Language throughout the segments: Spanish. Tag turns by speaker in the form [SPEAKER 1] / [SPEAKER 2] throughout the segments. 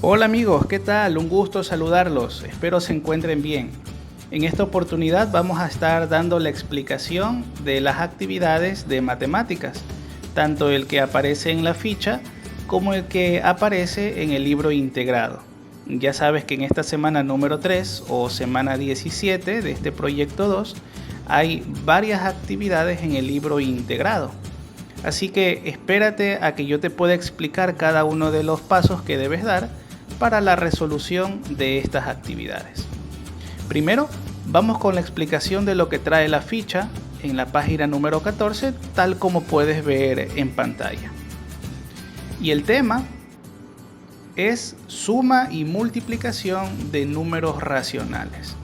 [SPEAKER 1] Hola amigos, ¿qué tal? Un gusto saludarlos, espero se encuentren bien. En esta oportunidad vamos a estar dando la explicación de las actividades de matemáticas, tanto el que aparece en la ficha como el que aparece en el libro integrado. Ya sabes que en esta semana número 3 o semana 17 de este proyecto 2 hay varias actividades en el libro integrado. Así que espérate a que yo te pueda explicar cada uno de los pasos que debes dar para la resolución de estas actividades. Primero, vamos con la explicación de lo que trae la ficha en la página número 14, tal como puedes ver en pantalla. Y el tema es suma y multiplicación de números racionales.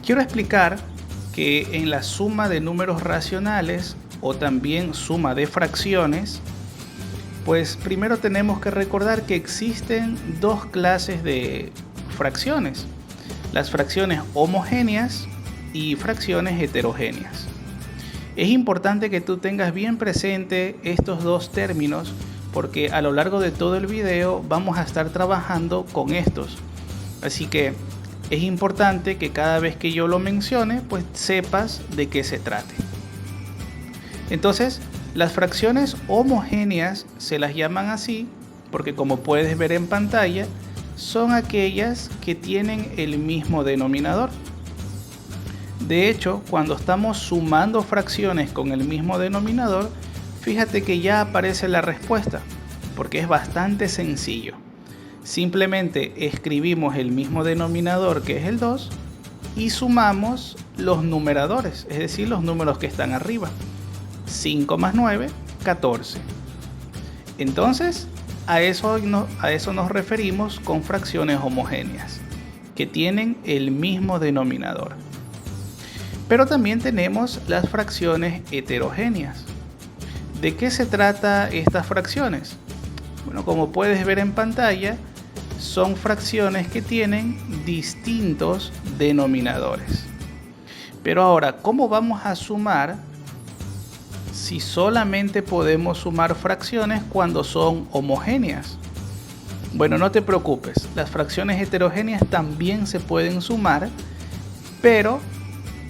[SPEAKER 1] Quiero explicar que en la suma de números racionales o también suma de fracciones, pues primero tenemos que recordar que existen dos clases de fracciones: las fracciones homogéneas y fracciones heterogéneas. Es importante que tú tengas bien presente estos dos términos porque a lo largo de todo el video vamos a estar trabajando con estos. Así que es importante que cada vez que yo lo mencione, pues sepas de qué se trate. Entonces, las fracciones homogéneas se las llaman así porque, como puedes ver en pantalla, son aquellas que tienen el mismo denominador. De hecho, cuando estamos sumando fracciones con el mismo denominador, fíjate que ya aparece la respuesta, porque es bastante sencillo. Simplemente escribimos el mismo denominador, que es el 2, y sumamos los numeradores, es decir, los números que están arriba. 5 más 9, 14. Entonces, a eso nos referimos con fracciones homogéneas, que tienen el mismo denominador. Pero también tenemos las fracciones heterogéneas. ¿De qué se trata estas fracciones? Bueno, como puedes ver en pantalla, son fracciones que tienen distintos denominadores. Pero ahora, ¿cómo vamos a sumar si solamente podemos sumar fracciones cuando son homogéneas? Bueno, no te preocupes, las fracciones heterogéneas también se pueden sumar, pero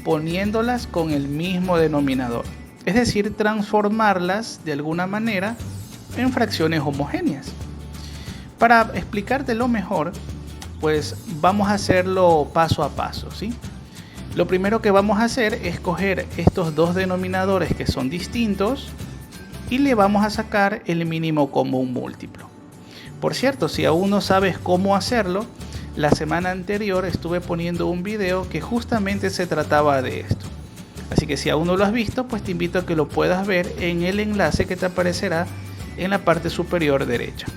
[SPEAKER 1] poniéndolas con el mismo denominador, es decir, transformarlas de alguna manera en fracciones homogéneas. Para explicártelo mejor, pues vamos a hacerlo paso a paso, ¿sí? Lo primero que vamos a hacer es coger estos dos denominadores que son distintos y le vamos a sacar el mínimo común múltiplo. Por cierto, si aún no sabes cómo hacerlo, la semana anterior estuve poniendo un video que justamente se trataba de esto. Así que si aún no lo has visto, pues te invito a que lo puedas ver en el enlace que te aparecerá en la parte superior derecha.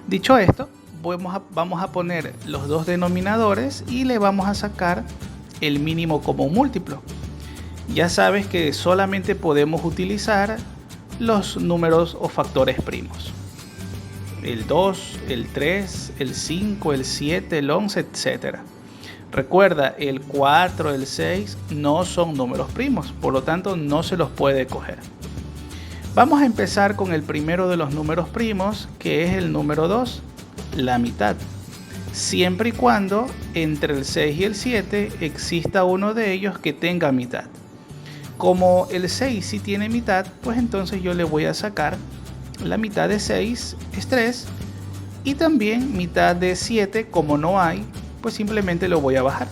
[SPEAKER 1] Dicho esto, vamos a poner los dos denominadores y le vamos a sacar el mínimo común múltiplo. Ya sabes que solamente podemos utilizar los números o factores primos: el 2, el 3, el 5, el 7, el 11, etc. Recuerda, el 4, el 6 no son números primos, por lo tanto no se los puede coger. Vamos a empezar con el primero de los números primos, que es el número 2, la mitad, siempre y cuando entre el 6 y el 7 exista uno de ellos que tenga mitad. Como el 6 sí tiene mitad, pues entonces yo le voy a sacar la mitad de 6, es 3, y también mitad de 7, como no hay, pues simplemente lo voy a bajar.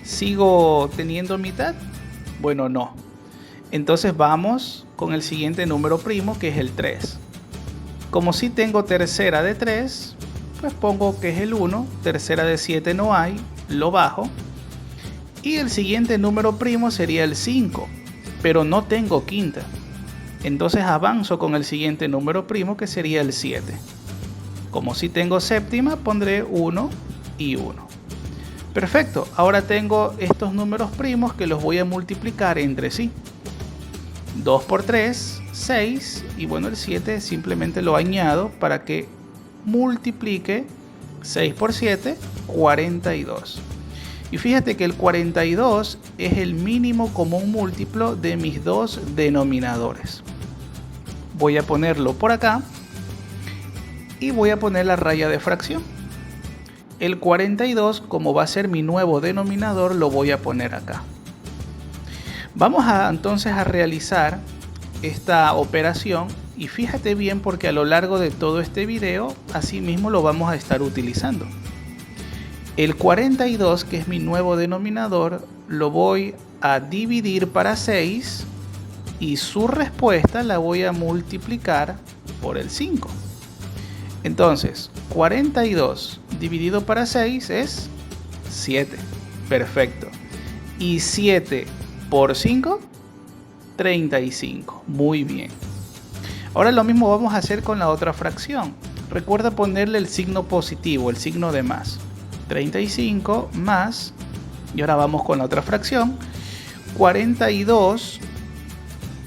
[SPEAKER 1] ¿Sigo teniendo mitad? Bueno, no. Entonces vamos con el siguiente número primo, que es el 3. Como si tengo tercera de 3, pues pongo que es el 1, tercera de 7 no hay, lo bajo. Y el siguiente número primo sería el 5, pero no tengo quinta. Entonces avanzo con el siguiente número primo, que sería el 7. Como si tengo séptima, pondré 1 y 1. Perfecto, ahora tengo estos números primos que los voy a multiplicar entre sí. 2 por 3, 6, y bueno, el 7 simplemente lo añado para que multiplique 6 por 7, 42. Y fíjate que el 42 es el mínimo común múltiplo de mis dos denominadores. Voy a ponerlo por acá y voy a poner la raya de fracción. El 42, como va a ser mi nuevo denominador, lo voy a poner acá. Vamos entonces a realizar esta operación y fíjate bien porque a lo largo de todo este video así mismo lo vamos a estar utilizando. El 42, que es mi nuevo denominador, lo voy a dividir para 6 y su respuesta la voy a multiplicar por el 5. Entonces, 42 dividido para 6 es 7. Perfecto. Y 7 por 5, 35. Muy bien. Ahora lo mismo vamos a hacer con la otra fracción. Recuerda ponerle el signo positivo, el signo de más. 35 más, y ahora vamos con la otra fracción. 42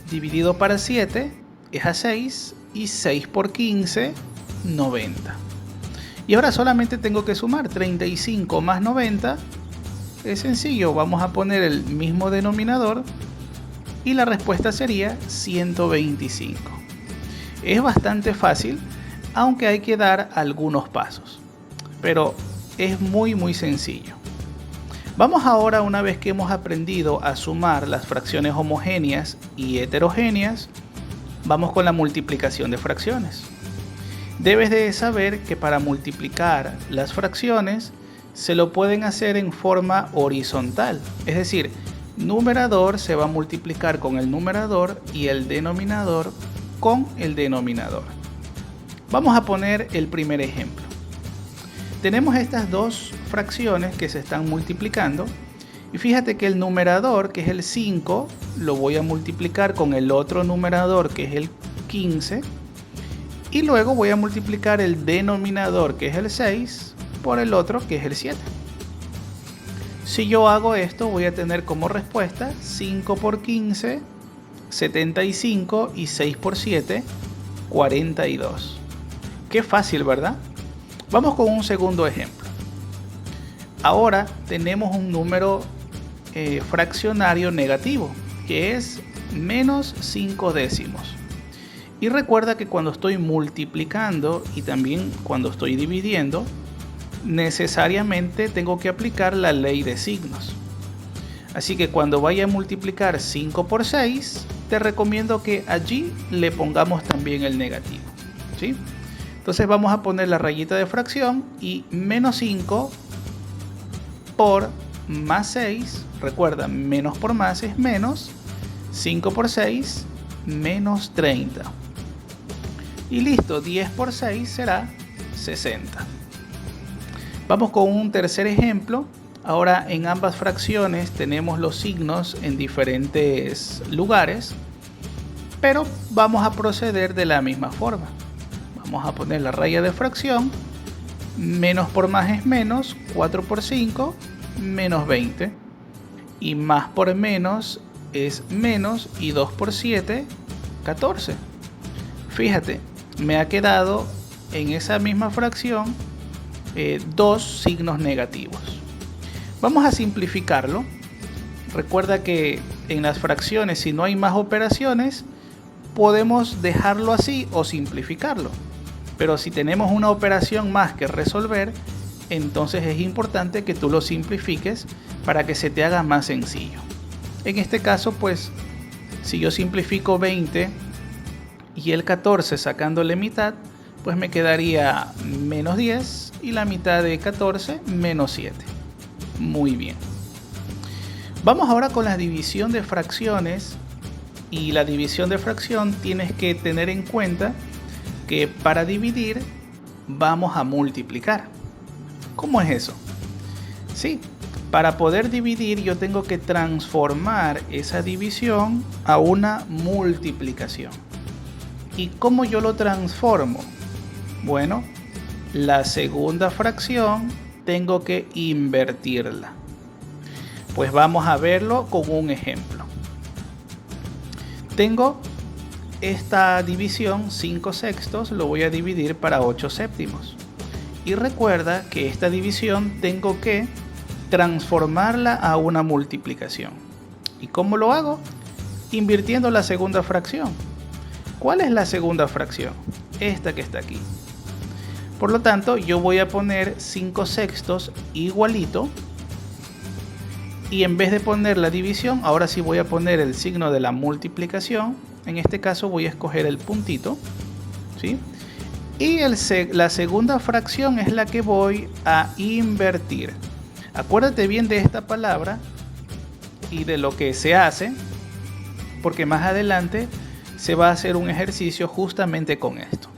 [SPEAKER 1] dividido para 7 es a 6 y 6 por 15, 90. Y ahora solamente tengo que sumar 35 más 90. Es sencillo, vamos a poner el mismo denominador y la respuesta sería 125. Es bastante fácil, aunque hay que dar algunos pasos, pero es muy sencillo. Vamos ahora, una vez que hemos aprendido a sumar las fracciones homogéneas y heterogéneas, vamos con la multiplicación de fracciones. Debes de saber que para multiplicar las fracciones se lo pueden hacer en forma horizontal, es decir, numerador se va a multiplicar con el numerador y el denominador con el denominador. Vamos a poner el primer ejemplo. Tenemos estas dos fracciones que se están multiplicando y fíjate que el numerador, que es el 5, lo voy a multiplicar con el otro numerador, que es el 15, y luego voy a multiplicar el denominador, que es el 6, por el otro, que es el 7. Si yo hago esto, voy a tener como respuesta 5 por 15, 75 y 6 por 7, 42. Qué fácil, ¿verdad? Vamos con un segundo ejemplo. Ahora tenemos un número fraccionario negativo, que es menos 5 décimos. Y recuerda que cuando estoy multiplicando y también cuando estoy dividiendo, necesariamente tengo que aplicar la ley de signos. Así que cuando vaya a multiplicar 5 por 6, te recomiendo que allí le pongamos también el negativo, ¿sí? Entonces vamos a poner la rayita de fracción y menos 5 por más 6, recuerda, menos por más es menos, 5 por 6, menos 30. Y listo, 10 por 6 será 60. Vamos con un tercer ejemplo. Ahora en ambas fracciones tenemos los signos en diferentes lugares, pero vamos a proceder de la misma forma. Vamos a poner la raya de fracción, menos por más es menos, 4 por 5, menos 20. Y más por menos es menos y 2 por 7, 14. Fíjate, me ha quedado en esa misma fracción dos signos negativos. Vamos a simplificarlo. Recuerda que en las fracciones, si no hay más operaciones, podemos dejarlo así o simplificarlo. Pero si tenemos una operación más que resolver, entonces es importante que tú lo simplifiques para que se te haga más sencillo. En este caso, pues, si yo simplifico 20 y el 14 sacándole mitad, pues me quedaría menos 10 y la mitad de 14 menos 7. Muy bien. Vamos ahora con la división de fracciones. Y la división de fracción tienes que tener en cuenta que para dividir vamos a multiplicar. ¿Cómo es eso? Sí, para poder dividir yo tengo que transformar esa división a una multiplicación. ¿Y cómo yo lo transformo? Bueno, la segunda fracción tengo que invertirla. Pues vamos a verlo con un ejemplo. Tengo esta división 5 sextos, lo voy a dividir para 8 séptimos. Y recuerda que esta división tengo que transformarla a una multiplicación. ¿Y cómo lo hago? Invirtiendo la segunda fracción. ¿Cuál es la segunda fracción? Esta que está aquí. Por lo tanto, yo voy a poner 5/6 igualito. Y en vez de poner la división, ahora sí voy a poner el signo de la multiplicación. En este caso voy a escoger el puntito, ¿sí? Y la segunda fracción es la que voy a invertir. Acuérdate bien de esta palabra y de lo que se hace, porque más adelante se va a hacer un ejercicio justamente con esto.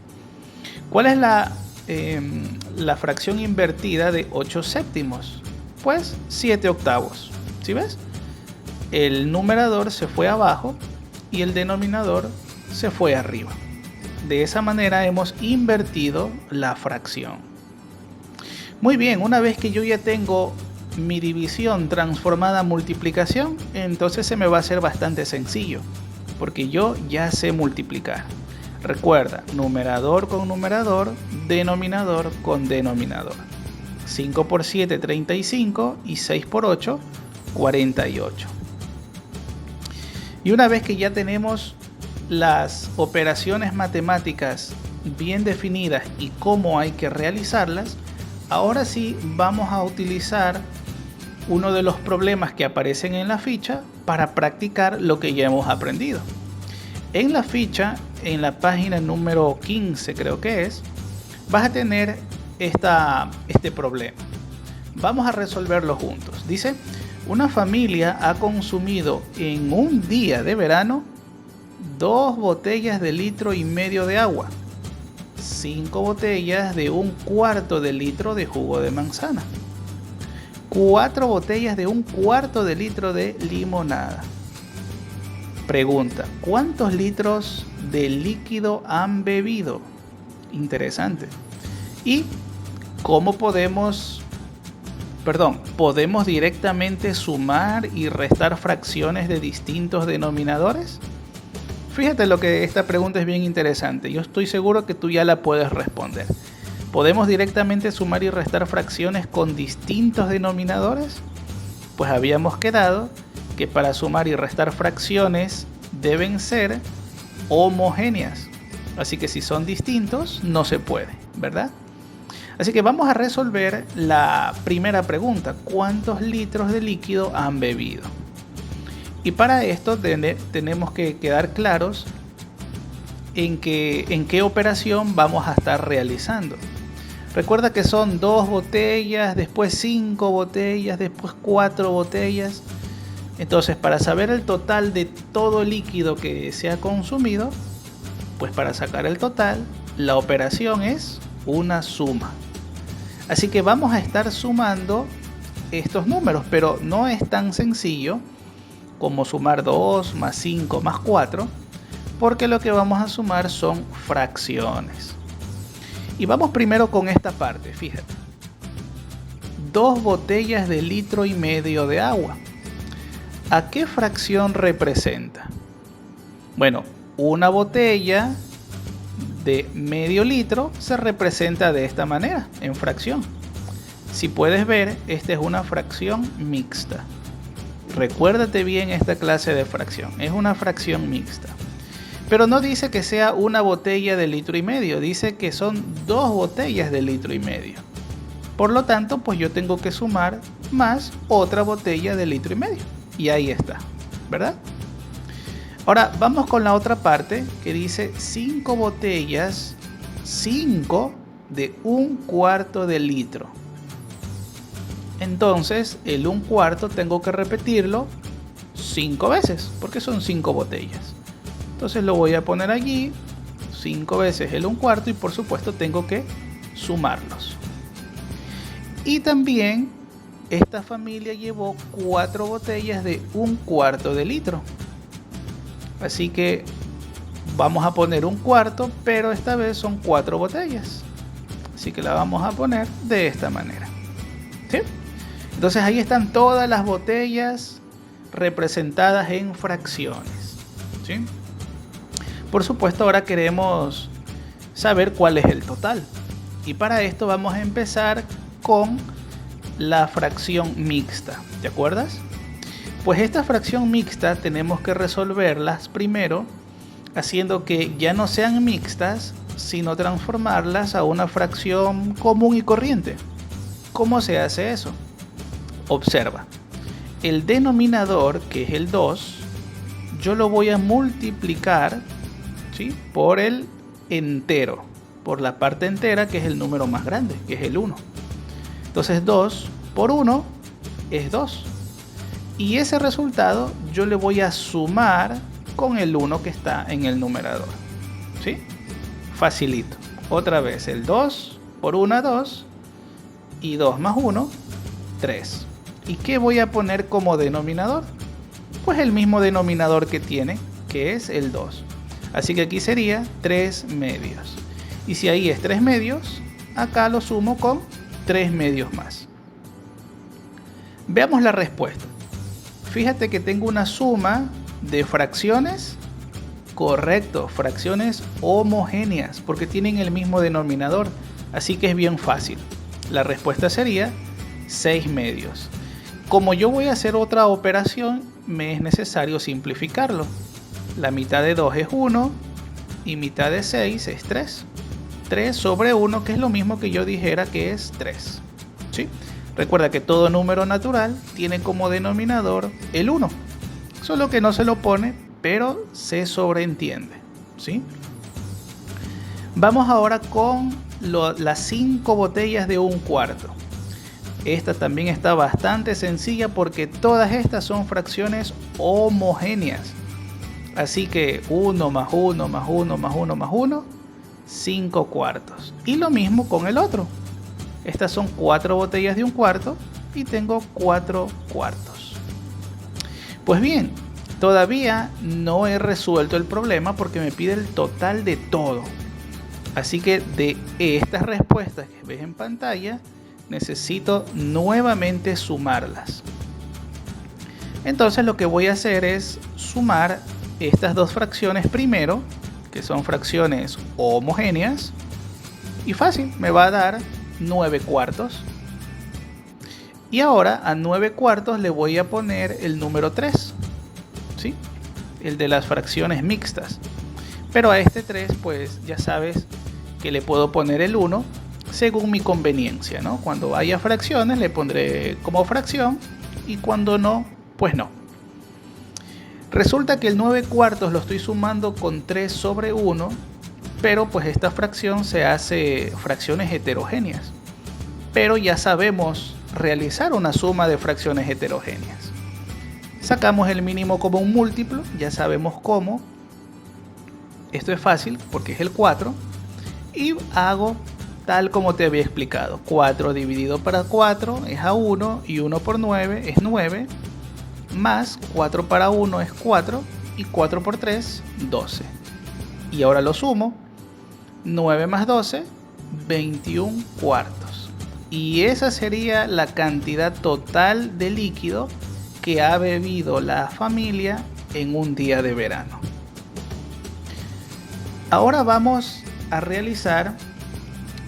[SPEAKER 1] ¿Cuál es la fracción invertida de 8/7? Pues 7/8. ¿Sí ves? El numerador se fue abajo y el denominador se fue arriba. De esa manera hemos invertido la fracción. Muy bien, una vez que yo ya tengo mi división transformada a multiplicación, entonces se me va a hacer bastante sencillo, porque yo ya sé multiplicar. Recuerda, numerador con numerador, denominador con denominador. 5 por 7, 35 y 6 por 8, 48. Y una vez que ya tenemos las operaciones matemáticas bien definidas y cómo hay que realizarlas, ahora sí vamos a utilizar uno de los problemas que aparecen en la ficha para practicar lo que ya hemos aprendido. En la ficha, en la página número 15 creo que es, vas a tener este problema. Vamos a resolverlo juntos. Dice, una familia ha consumido en un día de verano 2 botellas de 1,5 litros de agua, 5 botellas de 1/4 de litro de jugo de manzana, 4 botellas de 1/4 de litro de limonada. Pregunta, ¿cuántos litros de líquido han bebido? Interesante. ¿Y cómo podemos directamente sumar y restar fracciones de distintos denominadores? Fíjate lo que esta pregunta es bien interesante. Yo estoy seguro que tú ya la puedes responder. ¿Podemos directamente sumar y restar fracciones con distintos denominadores? Pues habíamos quedado que para sumar y restar fracciones deben ser homogéneas. Así que si son distintos, no se puede, ¿verdad? Así que vamos a resolver la primera pregunta. ¿Cuántos litros de líquido han bebido? Y para esto tenemos que quedar claros en qué operación vamos a estar realizando. Recuerda que son 2 botellas, después 5 botellas, después 4 botellas. Entonces, para saber el total de todo el líquido que se ha consumido, pues para sacar el total, la operación es una suma. Así que vamos a estar sumando estos números, pero no es tan sencillo como sumar 2 más 5 más 4, porque lo que vamos a sumar son fracciones. Y vamos primero con esta parte, fíjate. 2 botellas de 1,5 litros de agua. ¿A qué fracción representa? Bueno, una botella de 0,5 litro se representa de esta manera, en fracción. Si puedes ver, esta es una fracción mixta. Recuérdate bien esta clase de fracción, es una fracción mixta. Pero no dice que sea una botella de 1,5 litros, dice que son 2 botellas de 1,5 litros. Por lo tanto, pues yo tengo que sumar más otra botella de 1,5 litros. Y ahí está, ¿verdad? Ahora vamos con la otra parte que dice 5 botellas, 5 de 1/4 de litro. Entonces el 1/4 tengo que repetirlo 5 veces porque son 5 botellas. Entonces lo voy a poner allí, 5 veces el 1/4 y por supuesto tengo que sumarlos. Y también esta familia llevó 4 botellas de 1/4 de litro. Así que vamos a poner 1/4, pero esta vez son 4 botellas. Así que la vamos a poner de esta manera. ¿Sí? Entonces ahí están todas las botellas representadas en fracciones. ¿Sí? Por supuesto, ahora queremos saber cuál es el total. Y para esto vamos a empezar con la fracción mixta. ¿Te acuerdas? Pues esta fracción mixta tenemos que resolverlas primero haciendo que ya no sean mixtas, sino transformarlas a una fracción común y corriente. ¿Cómo se hace eso? Observa, el denominador, que es el 2, yo lo voy a multiplicar, ¿sí?, por el entero, por la parte entera, que es el número más grande, que es el 1. Entonces 2 por 1 es 2. Y ese resultado yo le voy a sumar con el 1 que está en el numerador. ¿Sí? Facilito. Otra vez, el 2 por 1, 2. Y 2 más 1, 3. ¿Y qué voy a poner como denominador? Pues el mismo denominador que tiene, que es el 2. Así que aquí sería 3 medios. Y si ahí es 3 medios, acá lo sumo con 3 medios más. Veamos la respuesta. Fíjate que tengo una suma de fracciones. Correcto, fracciones homogéneas, porque tienen el mismo denominador. Así que es bien fácil. La respuesta sería 6 medios. Como yo voy a hacer otra operación, me es necesario simplificarlo. La mitad de 2 es 1 y mitad de 6 es 3. 3 sobre 1, que es lo mismo que yo dijera que es 3. ¿Sí? Recuerda que todo número natural tiene como denominador el 1. Solo que no se lo pone, pero se sobreentiende. ¿Sí? Vamos ahora con las 5 botellas de 1/4. Esta también está bastante sencilla porque todas estas son fracciones homogéneas. Así que 1 más 1 más 1 más 1 más 1, 5 cuartos. Y lo mismo con el otro. Estas son 4 botellas de 1/4 y tengo 4 cuartos. Pues bien, todavía no he resuelto el problema porque me pide el total de todo. Así que de estas respuestas que ves en pantalla, necesito nuevamente sumarlas. Entonces lo que voy a hacer es sumar estas dos fracciones primero, que son fracciones homogéneas, y fácil, me va a dar 9 cuartos. Y ahora a 9 cuartos le voy a poner el número 3, ¿sí?, el de las fracciones mixtas. Pero a este 3, pues ya sabes que le puedo poner el 1 según mi conveniencia, ¿no? Cuando haya fracciones le pondré como fracción y cuando no, pues no. Resulta que el 9 cuartos lo estoy sumando con 3 sobre 1, pero pues esta fracción se hace fracciones heterogéneas. Pero ya sabemos realizar una suma de fracciones heterogéneas. Sacamos el mínimo común múltiplo, ya sabemos cómo. Esto es fácil porque es el 4. Y hago tal como te había explicado. 4 dividido para 4 es a 1 y 1 por 9 es 9. Más 4 para 1 es 4 y 4 por 3, 12. Y ahora lo sumo. 9 más 12, 21 cuartos. Y esa sería la cantidad total de líquido que ha bebido la familia en un día de verano. Ahora vamos a realizar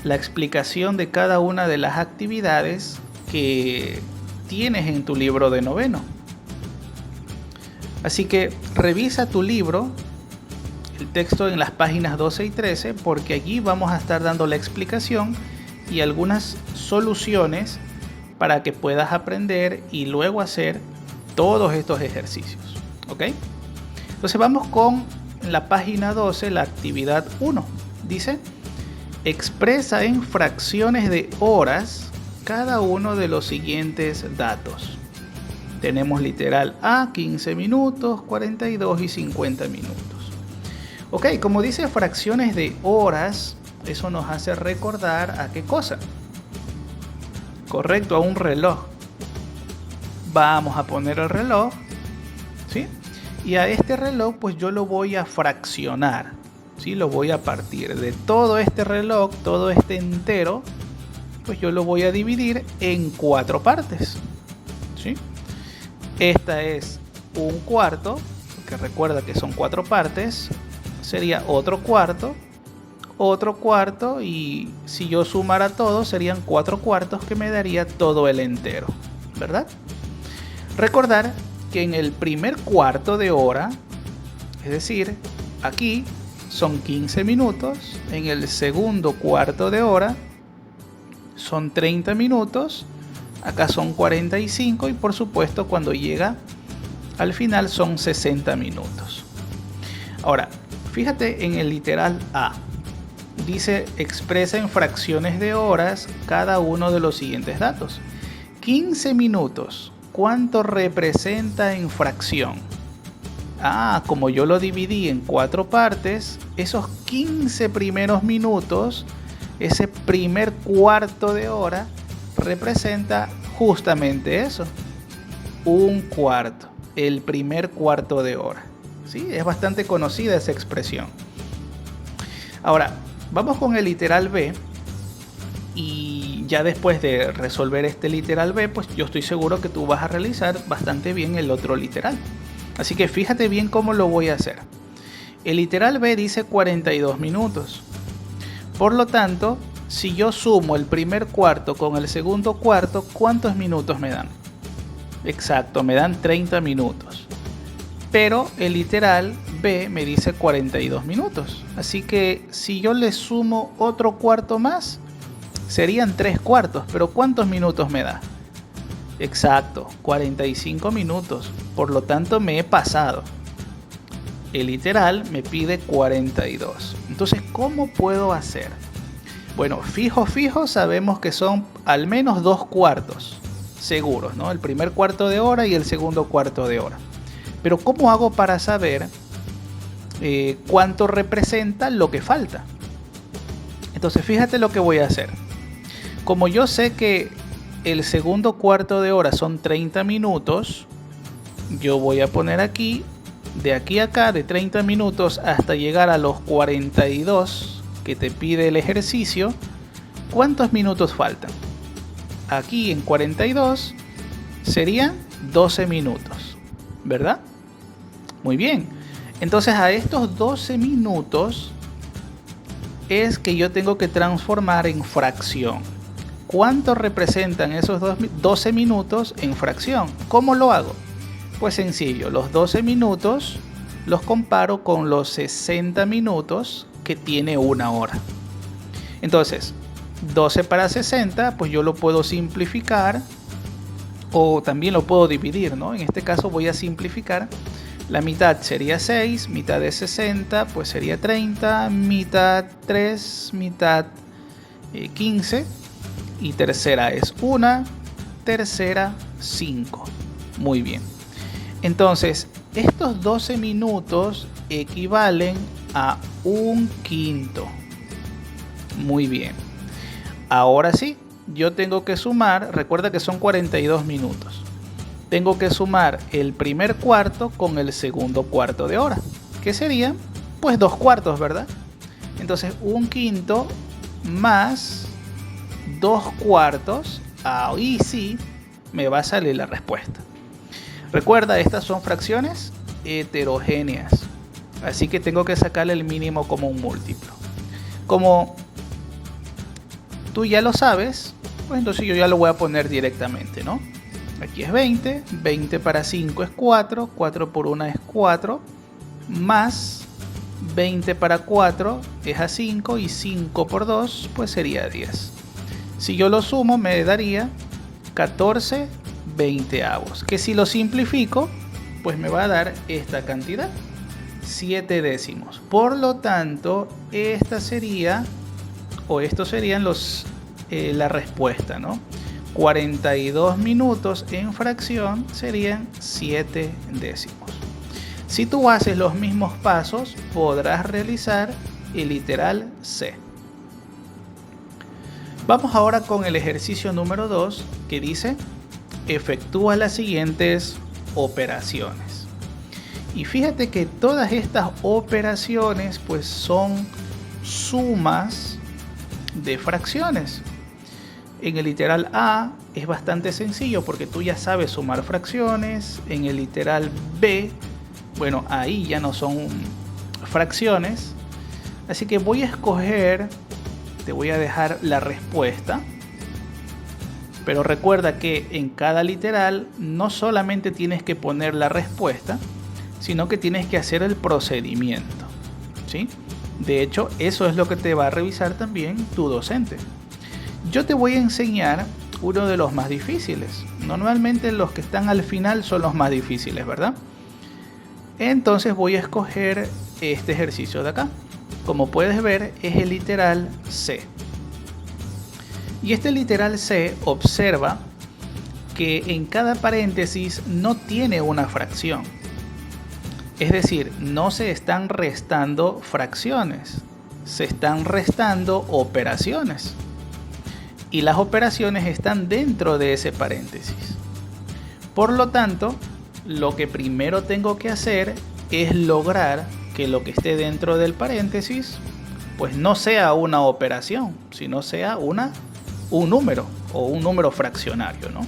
[SPEAKER 1] la explicación de cada una de las actividades que tienes en tu libro de noveno. Así que revisa tu libro, el texto en las páginas 12 y 13, porque allí vamos a estar dando la explicación y algunas soluciones para que puedas aprender y luego hacer todos estos ejercicios. ¿Ok? Entonces vamos con la página 12, la actividad 1. Dice: expresa en fracciones de horas cada uno de los siguientes datos. Tenemos literal A, 15 minutos, 42 y 50 minutos. Ok, como dice fracciones de horas, eso nos hace recordar a qué cosa. Correcto, a un reloj. Vamos a poner el reloj, ¿sí? Y a este reloj pues yo lo voy a fraccionar, ¿sí? Lo voy a partir de todo este reloj, todo este entero, pues yo lo voy a dividir en 4 partes, ¿sí? Esta es un cuarto, que recuerda que son 4 partes, sería otro cuarto y si yo sumara todo serían 4 cuartos que me daría todo el entero, ¿verdad? Recordar que en el primer cuarto de hora, es decir, aquí son 15 minutos, en el segundo cuarto de hora son 30 minutos, acá son 45 y por supuesto cuando llega al final son 60 minutos. Ahora, fíjate en el literal A. Dice, expresa en fracciones de horas cada uno de los siguientes datos. 15 minutos, ¿cuánto representa en fracción? Como yo lo dividí en 4 partes, esos 15 primeros minutos, ese primer cuarto de hora, representa justamente eso. Un cuarto, el primer cuarto de hora. ¿Sí? Es bastante conocida esa expresión. Ahora, vamos con el literal B. Y ya después de resolver este literal B, pues yo estoy seguro que tú vas a realizar bastante bien el otro literal. Así que fíjate bien cómo lo voy a hacer. El literal B dice 42 minutos. Por lo tanto, si yo sumo el primer cuarto con el segundo cuarto, ¿cuántos minutos me dan? Exacto, me dan 30 minutos. Pero el literal B me dice 42 minutos. Así que si yo le sumo otro cuarto más, serían 3 cuartos. Pero ¿cuántos minutos me da? Exacto, 45 minutos. Por lo tanto, me he pasado. El literal me pide 42. Entonces, ¿cómo puedo hacer? Bueno, fijo, sabemos que son al menos 2 cuartos seguros, ¿no? El primer cuarto de hora y el segundo cuarto de hora. Pero ¿cómo hago para saber cuánto representa lo que falta? Entonces, fíjate lo que voy a hacer. Como yo sé que el segundo cuarto de hora son 30 minutos, yo voy a poner aquí, de aquí a acá, de 30 minutos hasta llegar a los 42 que te pide el ejercicio, ¿cuántos minutos faltan? Aquí en 42 serían 12 minutos, ¿verdad? Muy bien. Entonces a estos 12 minutos es que yo tengo que transformar en fracción. ¿Cuánto representan esos 12 minutos en fracción? ¿Cómo lo hago? Pues sencillo, los 12 minutos los comparo con los 60 minutos que tiene una hora. Entonces, 12 para 60, pues yo lo puedo simplificar o también lo puedo dividir, ¿no? En este caso voy a simplificar. La mitad sería 6, mitad de 60, pues sería 30, mitad 3, mitad 15. Y tercera es 1, tercera 5. Muy bien. Entonces, estos 12 minutos equivalen a un quinto. Muy bien. Ahora sí, yo tengo que sumar, recuerda que son 42 minutos. Tengo que sumar el primer cuarto con el segundo cuarto de hora, que serían pues 2 cuartos, ¿verdad? Entonces, un quinto más 2 cuartos, ahí sí me va a salir la respuesta. Recuerda, estas son fracciones heterogéneas, así que tengo que sacarle el mínimo como un múltiplo. Como tú ya lo sabes, pues entonces yo ya lo voy a poner directamente, ¿no? Aquí es 20, 20 para 5 es 4, 4 por 1 es 4, más 20 para 4 es a 5 y 5 por 2 pues sería 10. Si yo lo sumo me daría 14 veinteavos, que si lo simplifico pues me va a dar esta cantidad, 7 décimos. Por lo tanto, esta sería, o estos serían la respuesta, ¿no? 42 minutos en fracción serían 7 décimos. Si tú haces los mismos pasos, podrás realizar el literal C. Vamos ahora con el ejercicio número 2, que dice: efectúa las siguientes operaciones. Y fíjate que todas estas operaciones pues son sumas de fracciones. En el literal A es bastante sencillo porque tú ya sabes sumar fracciones. En el literal B, bueno, ahí ya no son fracciones. Así que voy a escoger, te voy a dejar la respuesta. Pero recuerda que en cada literal no solamente tienes que poner la respuesta, sino que tienes que hacer el procedimiento, ¿sí? De hecho, eso es lo que te va a revisar también tu docente. Yo te voy a enseñar uno de los más difíciles. Normalmente los que están al final son los más difíciles, ¿verdad? Entonces voy a escoger este ejercicio de acá. Como puedes ver, es el literal C. Y este literal C observa que en cada paréntesis no tiene una fracción. Es decir, no se están restando fracciones, se están restando operaciones. Y las operaciones están dentro de ese paréntesis. Por lo tanto, lo que primero tengo que hacer es lograr que lo que esté dentro del paréntesis pues no sea una operación, sino sea un número o un número fraccionario, ¿no?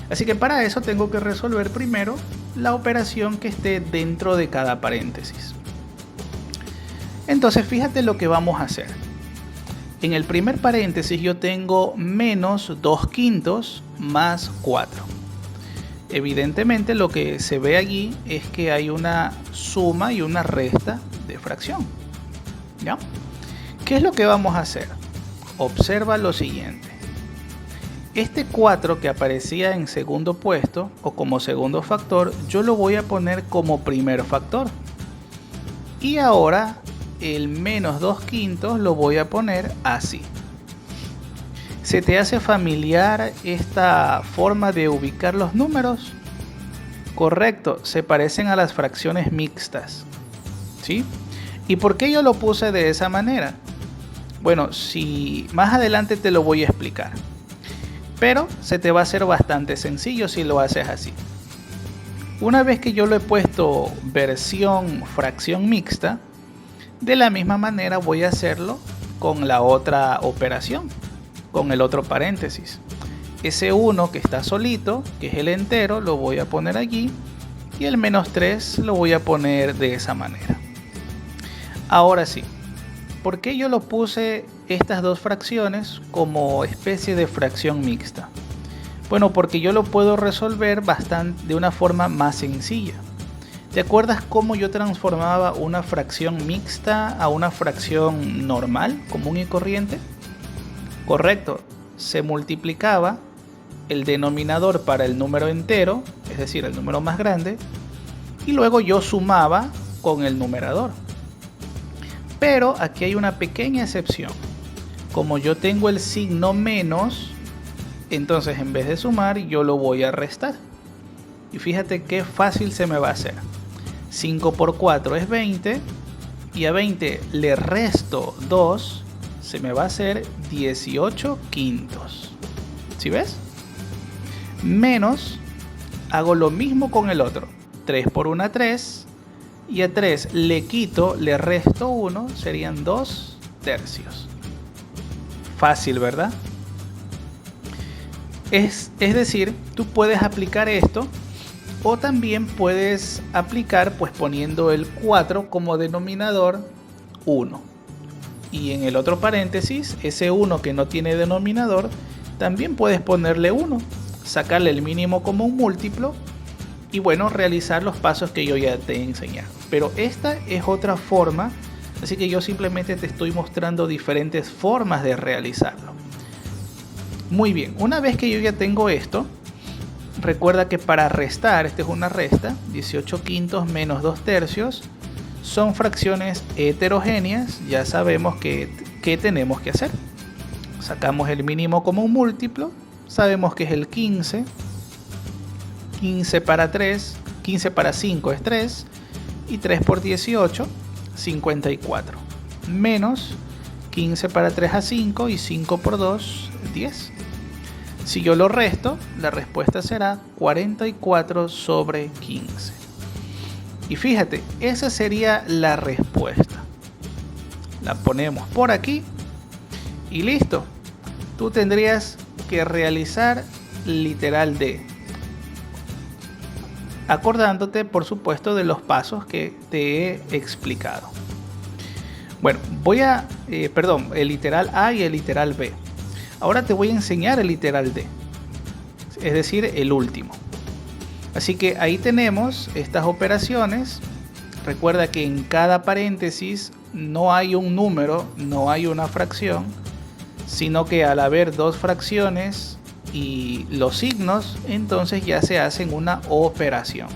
[SPEAKER 1] Así que para eso tengo que resolver primero la operación que esté dentro de cada paréntesis. Entonces fíjate lo que vamos a hacer. En el primer paréntesis yo tengo menos 2/5 más 4. Evidentemente lo que se ve allí es que hay una suma y una resta de fracción. ¿Ya? ¿Qué es lo que vamos a hacer? Observa lo siguiente. Este 4 que aparecía en segundo puesto o como segundo factor, yo lo voy a poner como primer factor. Y ahora el menos 2/5 lo voy a poner así. ¿Se te hace familiar esta forma de ubicar los números? Correcto, se parecen a las fracciones mixtas, ¿sí? ¿Y por qué yo lo puse de esa manera? Bueno, si más adelante te lo voy a explicar, pero se te va a hacer bastante sencillo si lo haces así. Una vez que yo lo he puesto versión fracción mixta, de la misma manera voy a hacerlo con la otra operación, con el otro paréntesis. Ese 1 que está solito, que es el entero, lo voy a poner allí y el menos 3 lo voy a poner de esa manera. Ahora sí, ¿por qué yo lo puse estas dos fracciones como especie de fracción mixta? Bueno, porque yo lo puedo resolver de una forma más sencilla. ¿Te acuerdas cómo yo transformaba una fracción mixta a una fracción normal, común y corriente? Correcto, se multiplicaba el denominador para el número entero, es decir, el número más grande, y luego yo sumaba con el numerador. Pero aquí hay una pequeña excepción. Como yo tengo el signo menos, entonces en vez de sumar yo lo voy a restar. Y fíjate qué fácil se me va a hacer. 5 por 4 es 20 y a 20 le resto 2, se me va a hacer 18/5. ¿Sí ves? Menos, hago lo mismo con el otro. 3 por 1, 3. Y a 3 le quito, le resto 1, serían 2/3. Fácil, ¿verdad? Es decir, tú puedes aplicar esto o también puedes aplicar pues poniendo el 4 como denominador 1. Y en el otro paréntesis, ese 1 que no tiene denominador, también puedes ponerle 1, sacarle el mínimo como un múltiplo y bueno, realizar los pasos que yo ya te he enseñado. Pero esta es otra forma, así que yo simplemente te estoy mostrando diferentes formas de realizarlo. Muy bien, una vez que yo ya tengo esto, recuerda que para restar, esta es una resta, 18/5 menos 2/3, son fracciones heterogéneas, ya sabemos qué tenemos que hacer. Sacamos el mínimo como un múltiplo, sabemos que es el 15, 15 para 3, 15 para 5 es 3, y 3 por 18, 54, menos 15 para 3 a 5 y 5 por 2, 10. Si yo lo resto, la respuesta será 44/15. Y fíjate, esa sería la respuesta. La ponemos por aquí y listo. Tú tendrías que realizar literal D. Acordándote, por supuesto, de los pasos que te he explicado. Bueno, el literal A y el literal B. Ahora te voy a enseñar el literal D, es decir, el último. Así que ahí tenemos estas operaciones. Recuerda que en cada paréntesis no hay un número, no hay una fracción, sino que al haber dos fracciones y los signos, entonces ya se hacen una operación.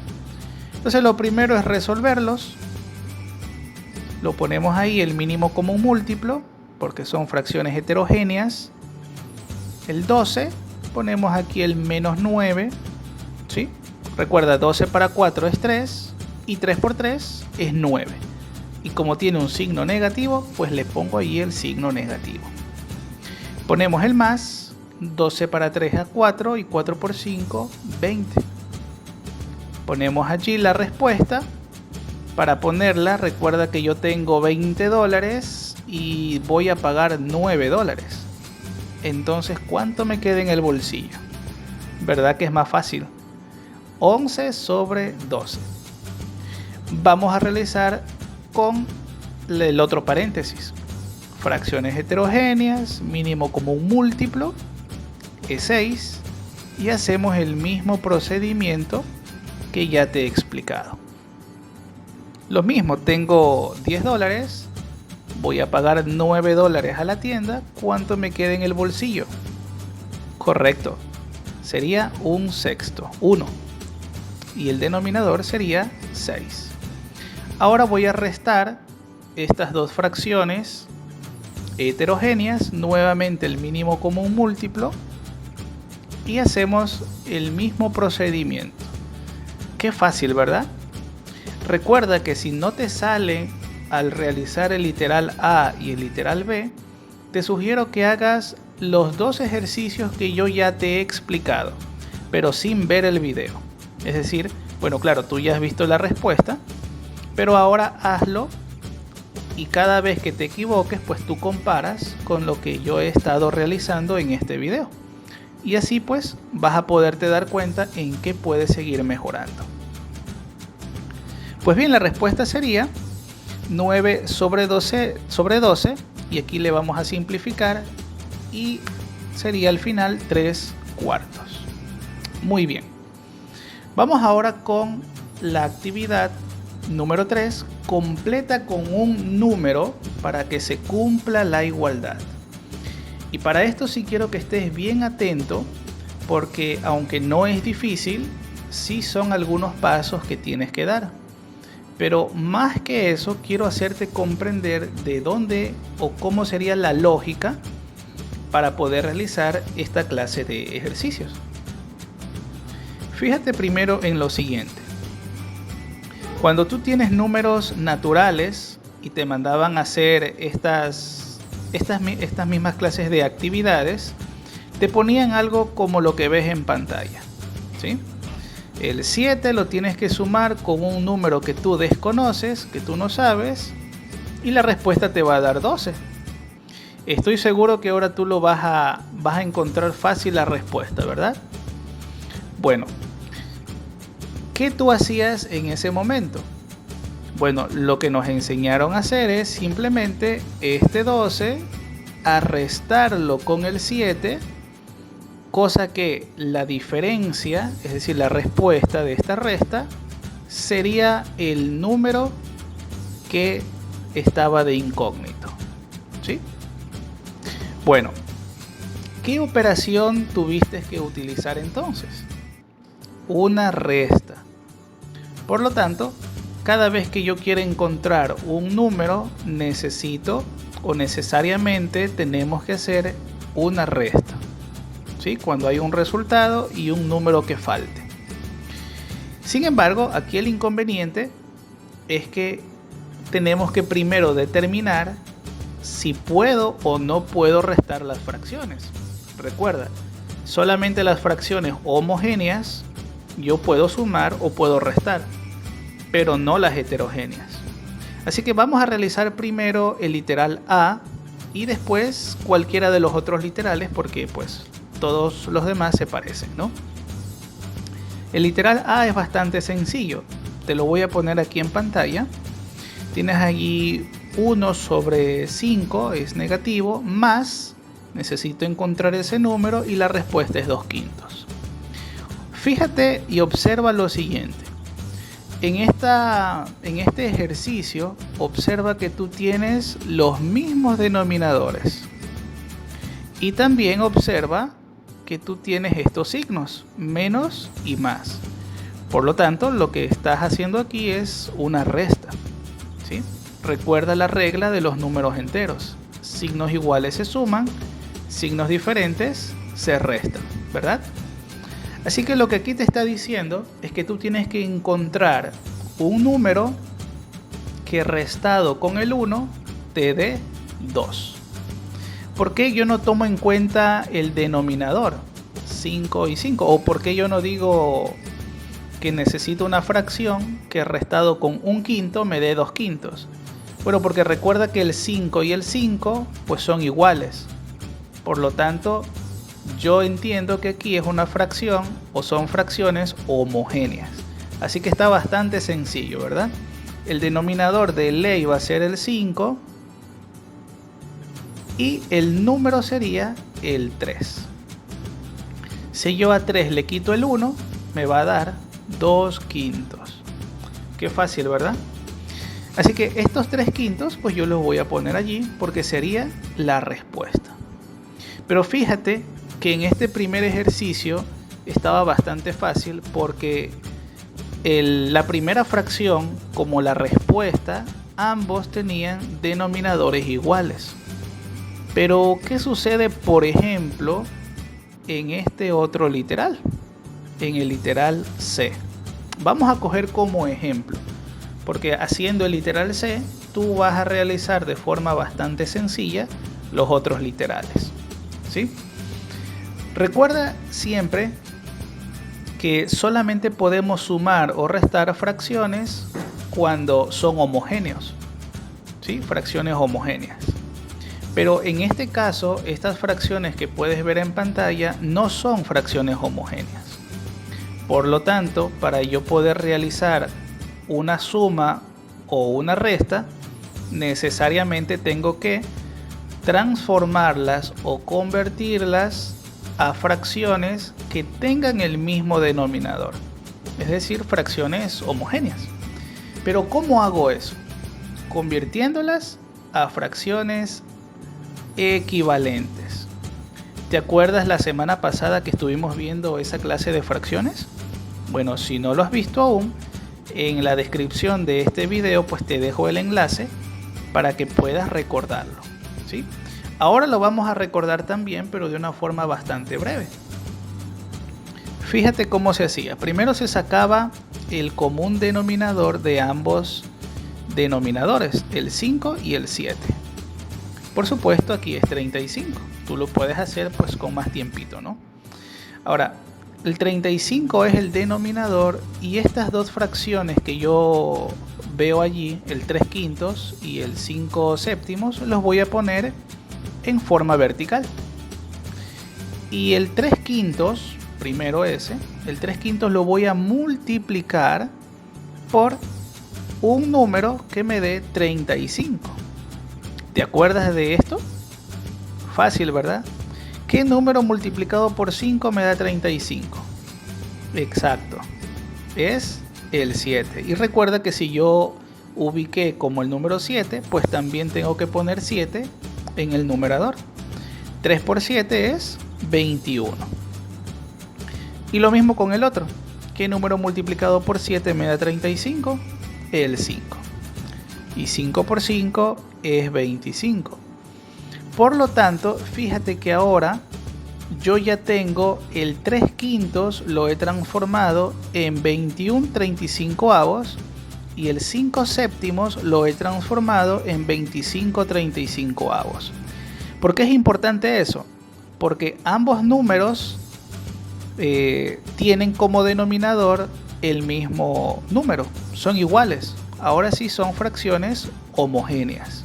[SPEAKER 1] Entonces lo primero es resolverlos. Lo ponemos ahí el mínimo común múltiplo, porque son fracciones heterogéneas. El 12, ponemos aquí el menos 9, ¿sí? Recuerda, 12 para 4 es 3 y 3 por 3 es 9. Y como tiene un signo negativo, pues le pongo ahí el signo negativo. Ponemos el más, 12 para 3 es 4 y 4 por 5, 20. Ponemos allí la respuesta. Para ponerla, recuerda que yo tengo $20 y voy a pagar $9. Entonces, ¿cuánto me queda en el bolsillo? ¿Verdad que es más fácil? 11 sobre 12. Vamos a realizar con el otro paréntesis. Fracciones heterogéneas, mínimo común múltiplo, es 6. Y hacemos el mismo procedimiento que ya te he explicado. Lo mismo, tengo $10, voy a pagar $9 a la tienda. ¿Cuánto me queda en el bolsillo? Correcto, sería un sexto, 1. Y el denominador sería 6. Ahora voy a restar estas dos fracciones heterogéneas, nuevamente el mínimo común múltiplo, y hacemos el mismo procedimiento. Qué fácil, ¿verdad? Recuerda que si no te sale al realizar el literal A y el literal B, te sugiero que hagas los dos ejercicios que yo ya te he explicado, pero sin ver el video. Es decir, bueno, claro, tú ya has visto la respuesta, pero ahora hazlo y cada vez que te equivoques, pues tú comparas con lo que yo he estado realizando en este video. Y así pues vas a poderte dar cuenta en qué puedes seguir mejorando. Pues bien, la respuesta sería 9 sobre 12 y aquí le vamos a simplificar y sería al final 3/4. Muy bien. Vamos ahora con la actividad número 3. Completa con un número para que se cumpla la igualdad. Y para esto sí quiero que estés bien atento porque aunque no es difícil, sí son algunos pasos que tienes que dar. Pero más que eso, quiero hacerte comprender de dónde o cómo sería la lógica para poder realizar esta clase de ejercicios. Fíjate primero en lo siguiente. Cuando tú tienes números naturales y te mandaban a hacer estas mismas clases de actividades, te ponían algo como lo que ves en pantalla, ¿sí? El 7 lo tienes que sumar con un número que tú desconoces, que tú no sabes, y la respuesta te va a dar 12. Estoy seguro que ahora tú lo vas a encontrar fácil la respuesta, ¿verdad? Bueno, ¿qué tú hacías en ese momento? Bueno, lo que nos enseñaron a hacer es simplemente este 12 a restarlo con el 7, cosa que la diferencia, es decir, la respuesta de esta resta, sería el número que estaba de incógnito, ¿sí? Bueno, ¿qué operación tuviste que utilizar entonces? Una resta. Por lo tanto, cada vez que yo quiero encontrar un número, necesito o necesariamente tenemos que hacer una resta, ¿sí? Cuando hay un resultado y un número que falte. Sin embargo, aquí el inconveniente es que tenemos que primero determinar si puedo o no puedo restar las fracciones. Recuerda, solamente las fracciones homogéneas yo puedo sumar o puedo restar, pero no las heterogéneas. Así que vamos a realizar primero el literal A y después cualquiera de los otros literales porque pues todos los demás se parecen, ¿no? El literal A es bastante sencillo. Te lo voy a poner aquí en pantalla. Tienes allí 1 sobre 5 es negativo, más necesito encontrar ese número y la respuesta es 2/5. Fíjate y observa lo siguiente. En este ejercicio, observa que tú tienes los mismos denominadores. Y también observa que tú tienes estos signos, menos y más. Por lo tanto, lo que estás haciendo aquí es una resta, ¿sí? Recuerda la regla de los números enteros. Signos iguales se suman, signos diferentes se restan, ¿verdad? Así que lo que aquí te está diciendo es que tú tienes que encontrar un número que restado con el 1 te dé 2. ¿Por qué yo no tomo en cuenta el denominador 5 y 5? ¿O por qué yo no digo que necesito una fracción que restado con un quinto me dé 2 quintos? Bueno, porque recuerda que el 5 y el 5 pues son iguales. Por lo tanto, yo entiendo que aquí es una fracción o son fracciones homogéneas. Así que está bastante sencillo, ¿verdad? El denominador de ley va a ser el 5 y el número sería el 3. Si yo a 3 le quito el 1, me va a dar 2 quintos. Qué fácil, ¿verdad? Así que estos 3 quintos pues yo los voy a poner allí porque sería la respuesta. Pero fíjate que en este primer ejercicio estaba bastante fácil porque la primera fracción como la respuesta, ambos tenían denominadores iguales. Pero ¿qué sucede, por ejemplo, en este otro literal? En el literal C. Vamos a coger como ejemplo, porque haciendo el literal C, tú vas a realizar de forma bastante sencilla los otros literales, ¿sí? Recuerda siempre que solamente podemos sumar o restar fracciones cuando son homogéneos, ¿sí? Fracciones homogéneas. Pero en este caso, estas fracciones que puedes ver en pantalla no son fracciones homogéneas. Por lo tanto, para yo poder realizar una suma o una resta, necesariamente tengo que transformarlas o convertirlas a fracciones que tengan el mismo denominador, es decir, fracciones homogéneas. Pero ¿cómo hago eso? Convirtiéndolas a fracciones equivalentes. ¿Te acuerdas la semana pasada que estuvimos viendo esa clase de fracciones? Bueno, si no lo has visto aún, en la descripción de este video pues te dejo el enlace para que puedas recordarlo, ¿sí? Ahora lo vamos a recordar también, pero de una forma bastante breve. Fíjate cómo se hacía. Primero se sacaba el común denominador de ambos denominadores, el 5 y el 7. Por supuesto, aquí es 35. Tú lo puedes hacer pues con más tiempito, ¿no? Ahora, el 35 es el denominador y estas dos fracciones que yo veo allí, el 3 quintos y el 5 séptimos, los voy a poner en forma vertical. Y el 3 quintos, primero ese, el 3 quintos lo voy a multiplicar por un número que me dé 35. ¿Te acuerdas de esto? Fácil, ¿verdad? ¿Qué número multiplicado por 5 me da 35? Exacto, es el 7. Y recuerda que si yo ubiqué como el número 7, pues también tengo que poner 7 en el numerador. 3 por 7 es 21. Y lo mismo con el otro. ¿Qué número multiplicado por 7 me da 35? El 5. Y 5 por 5 es 25. Por lo tanto, fíjate que ahora yo ya tengo el 3 quintos, lo he transformado en 21 35avos y el 5 séptimos lo he transformado en 25 35avos. ¿Por qué es importante eso? Porque ambos números tienen como denominador el mismo número, son iguales. Ahora sí son fracciones homogéneas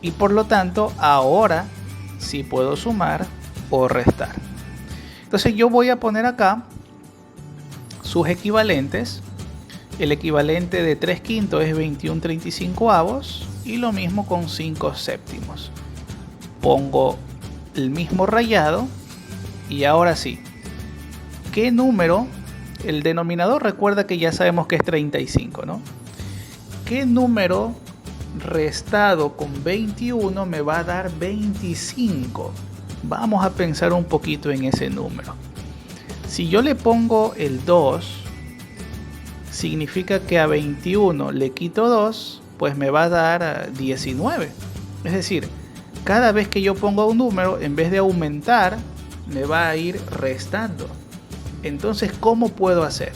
[SPEAKER 1] y por lo tanto ahora sí puedo sumar o restar. Entonces yo voy a poner acá sus equivalentes. El equivalente de 3 quintos es 21 35avos y lo mismo con 5 séptimos. Pongo el mismo rayado y ahora sí, ¿qué número el denominador recuerda que ya sabemos que es 35, ¿no? ¿Qué número restado con 21 me va a dar 25? Vamos a pensar un poquito en ese número. Si yo le pongo el 2, significa que a 21 le quito 2, pues me va a dar 19. Es decir, cada vez que yo pongo un número, en vez de aumentar, me va a ir restando. Entonces, ¿cómo puedo hacer?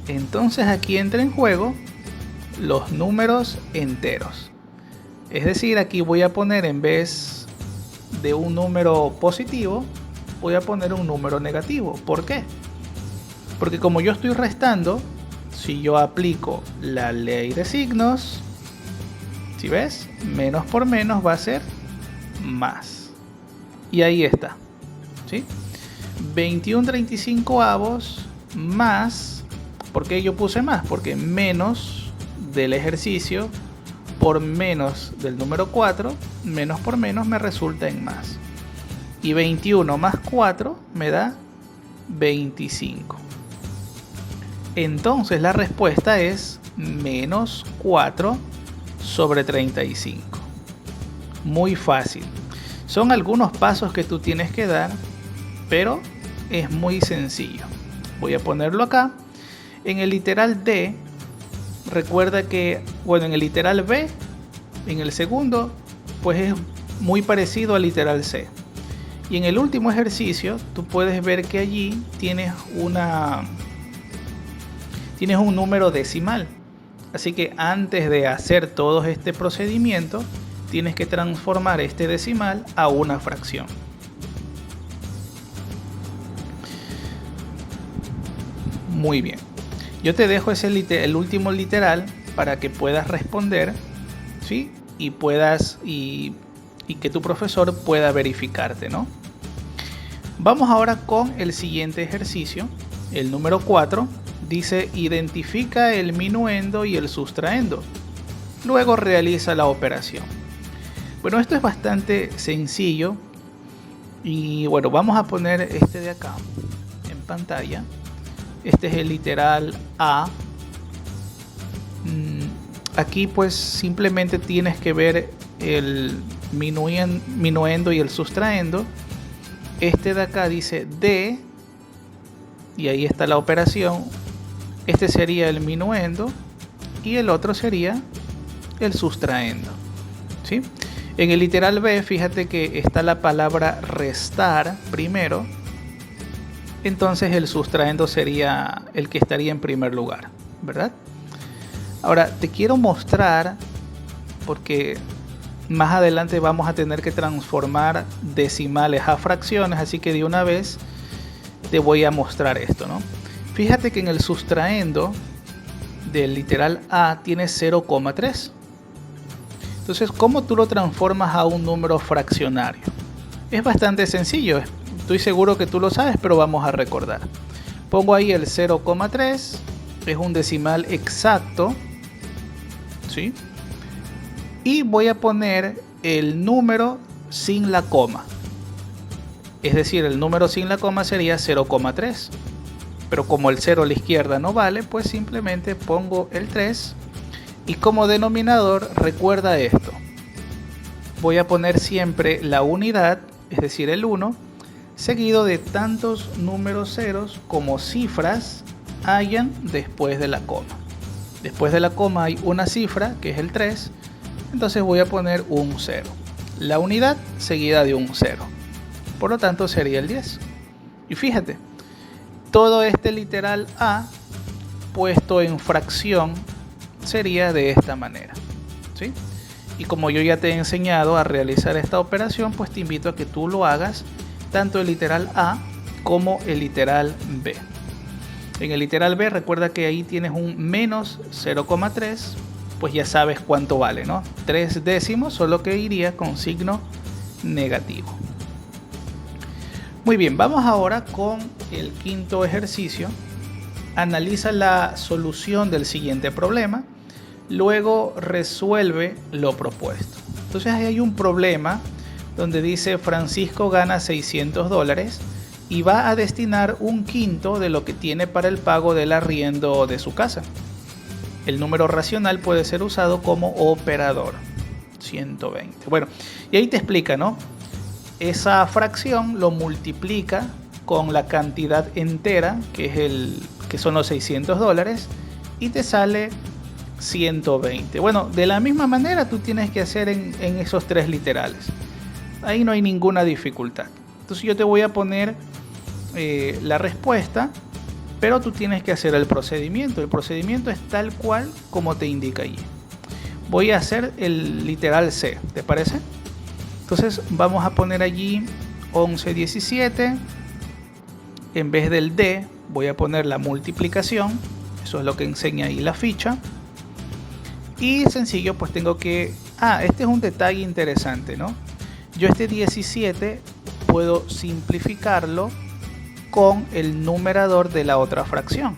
[SPEAKER 1] Entonces aquí entra en juego los números enteros. Es decir, aquí voy a poner, en vez de un número positivo, voy a poner un número negativo. ¿Por qué? Porque como yo estoy restando, si yo aplico la ley de signos, ¿sí ves? Menos por menos va a ser más. Y ahí está, ¿sí? 21/35 más, ¿por qué yo puse más? Porque menos del ejercicio por menos del número 4, menos por menos me resulta en más. Y 21 más 4 me da 25. Entonces la respuesta es menos 4 sobre 35. Muy fácil. Son algunos pasos que tú tienes que dar, pero es muy sencillo. Voy a ponerlo acá. En el literal D, recuerda que, bueno, en el literal B, en el segundo, pues es muy parecido al literal C. Y en el último ejercicio, tú puedes ver que allí tienes un número decimal. Así que antes de hacer todo este procedimiento, tienes que transformar este decimal a una fracción. Muy bien. Yo te dejo el último literal para que puedas responder, ¿sí? Y que tu profesor pueda verificarte, ¿no? Vamos ahora con el siguiente ejercicio, el número 4. Dice, identifica el minuendo y el sustraendo. Luego realiza la operación. Bueno, esto es bastante sencillo. Y bueno, vamos a poner este de acá en pantalla. Este es el literal A. Aquí pues simplemente tienes que ver el minuendo y el sustraendo. Este de acá dice D. Y ahí está la operación. Este sería el minuendo y el otro sería el sustraendo, ¿sí? En el literal B, fíjate que está la palabra restar primero. Entonces el sustraendo sería el que estaría en primer lugar, ¿verdad? Ahora te quiero mostrar, porque más adelante vamos a tener que transformar decimales a fracciones, así que de una vez te voy a mostrar esto, ¿no? Fíjate que en el sustraendo del literal A tiene 0,3. Entonces, ¿cómo tú lo transformas a un número fraccionario? Es bastante sencillo. Estoy seguro que tú lo sabes, pero vamos a recordar. Pongo ahí el 0,3. Es un decimal exacto, ¿sí? Y voy a poner el número sin la coma. Es decir, el número sin la coma sería 0,3. Pero como el 0 a la izquierda no vale, pues simplemente pongo el 3. Y como denominador, recuerda esto. Voy a poner siempre la unidad, es decir, el 1, seguido de tantos números ceros como cifras hayan después de la coma. Después de la coma hay una cifra, que es el 3. Entonces voy a poner un 0. La unidad seguida de un 0. Por lo tanto, sería el 10. Y fíjate. Todo este literal A puesto en fracción sería de esta manera, ¿sí? Y como yo ya te he enseñado a realizar esta operación, pues te invito a que tú lo hagas tanto el literal A como el literal B. En el literal B recuerda que ahí tienes un menos 0,3, pues ya sabes cuánto vale, ¿no? 3 décimos, solo que iría con signo negativo. Muy bien, vamos ahora con el quinto ejercicio. Analiza la solución del siguiente problema, luego resuelve lo propuesto. Entonces ahí hay un problema donde dice Francisco gana $600 y va a destinar 1/5 de lo que tiene para el pago del arriendo de su casa. El número racional puede ser usado como operador. 120. Bueno, y ahí te explica, ¿no? Esa fracción lo multiplica con la cantidad entera, que son los $600, y te sale 120. Bueno, de la misma manera tú tienes que hacer en esos tres literales. Ahí no hay ninguna dificultad. Entonces yo te voy a poner la respuesta, pero tú tienes que hacer el procedimiento. El procedimiento es tal cual como te indica allí. Voy a hacer el literal C, ¿te parece? Entonces vamos a poner allí 11/17. En vez del D voy a poner la multiplicación. Eso es lo que enseña ahí la ficha. Y sencillo, pues tengo que... este es un detalle interesante, ¿no? Yo este 17 puedo simplificarlo con el numerador de la otra fracción.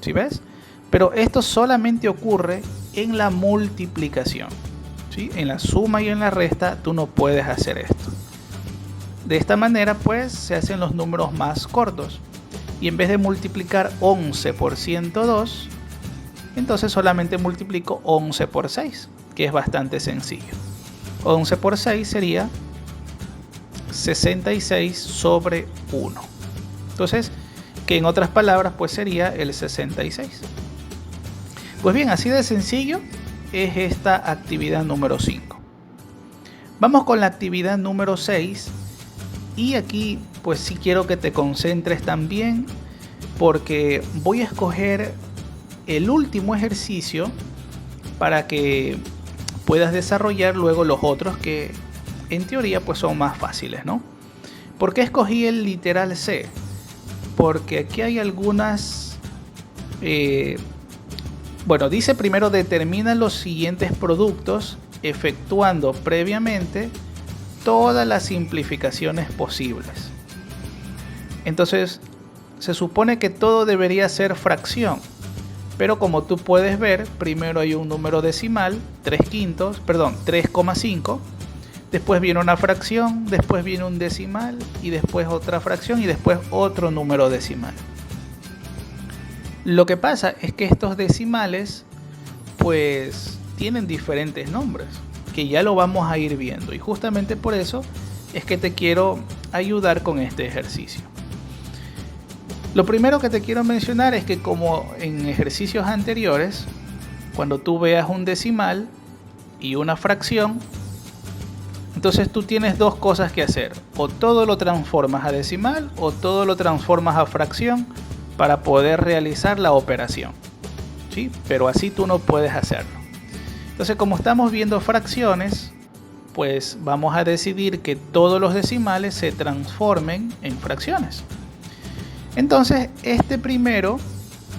[SPEAKER 1] ¿Sí ves? Pero esto solamente ocurre en la multiplicación. ¿Sí? En la suma y en la resta tú no puedes hacer esto. De esta manera pues se hacen los números más cortos. Y en vez de multiplicar 11 por 102, entonces solamente multiplico 11 por 6, que es bastante sencillo. 11 por 6 sería 66 sobre 1. Entonces, que en otras palabras pues sería el 66. Pues bien, así de sencillo es esta actividad número 5. Vamos con la actividad número 6. Y aquí pues sí quiero que te concentres también, porque voy a escoger el último ejercicio para que puedas desarrollar luego los otros que en teoría pues son más fáciles, ¿no? ¿Por qué escogí el literal C? Porque aquí hay algunas... bueno, dice primero determina los siguientes productos efectuando previamente todas las simplificaciones posibles. Entonces se supone que todo debería ser fracción, pero como tú puedes ver, primero hay un número decimal, 3,5, después viene una fracción, después viene un decimal y después otra fracción y después otro número decimal. Lo que pasa es que estos decimales pues tienen diferentes nombres, que ya lo vamos a ir viendo, y justamente por eso es que te quiero ayudar con este ejercicio. Lo primero que te quiero mencionar es que, como en ejercicios anteriores, cuando tú veas un decimal y una fracción, entonces tú tienes dos cosas que hacer: o todo lo transformas a decimal o todo lo transformas a fracción para poder realizar la operación, ¿sí? Pero así tú no puedes hacerlo. Entonces, como estamos viendo fracciones, pues vamos a decidir que todos los decimales se transformen en fracciones. Entonces, este primero,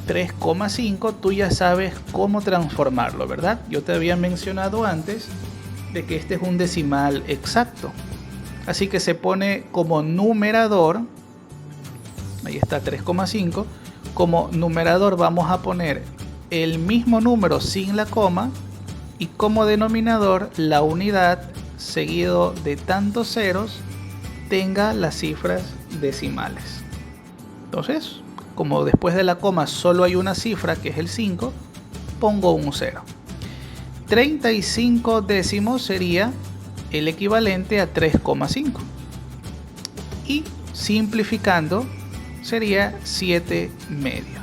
[SPEAKER 1] 3,5, tú ya sabes cómo transformarlo, ¿verdad? Yo te había mencionado antes de que este es un decimal exacto. Así que se pone como numerador, ahí está 3,5, como numerador vamos a poner el mismo número sin la coma, y como denominador la unidad seguido de tantos ceros tenga las cifras decimales. Entonces, como después de la coma solo hay una cifra que es el 5, pongo un 0. 35 décimos sería el equivalente a 3,5. Y simplificando sería 7 medios.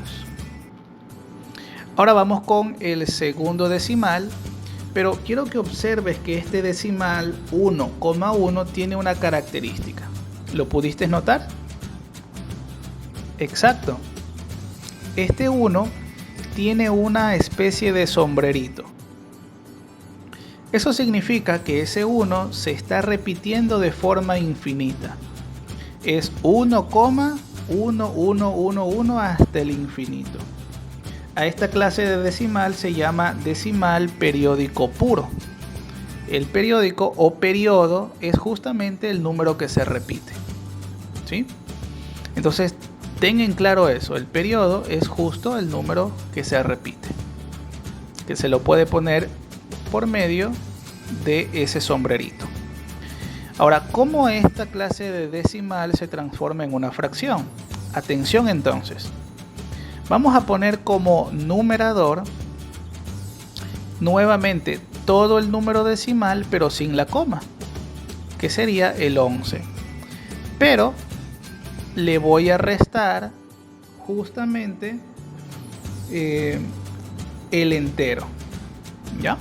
[SPEAKER 1] Ahora vamos con el segundo decimal, pero quiero que observes que este decimal 1,1 tiene una característica. ¿Lo pudiste notar? Exacto. Este 1 tiene una especie de sombrerito. Eso significa que ese 1 se está repitiendo de forma infinita. Es 1,1111 hasta el infinito. A esta clase de decimal se llama decimal periódico puro. El periódico o periodo es justamente el número que se repite, ¿sí? Entonces, ten en claro eso, el periodo es justo el número que se repite, que se lo puede poner por medio de ese sombrerito. Ahora, ¿cómo esta clase de decimal se transforma en una fracción? Atención entonces. Vamos a poner como numerador nuevamente todo el número decimal, pero sin la coma, que sería el 11. Pero le voy a restar justamente el entero, ¿ya?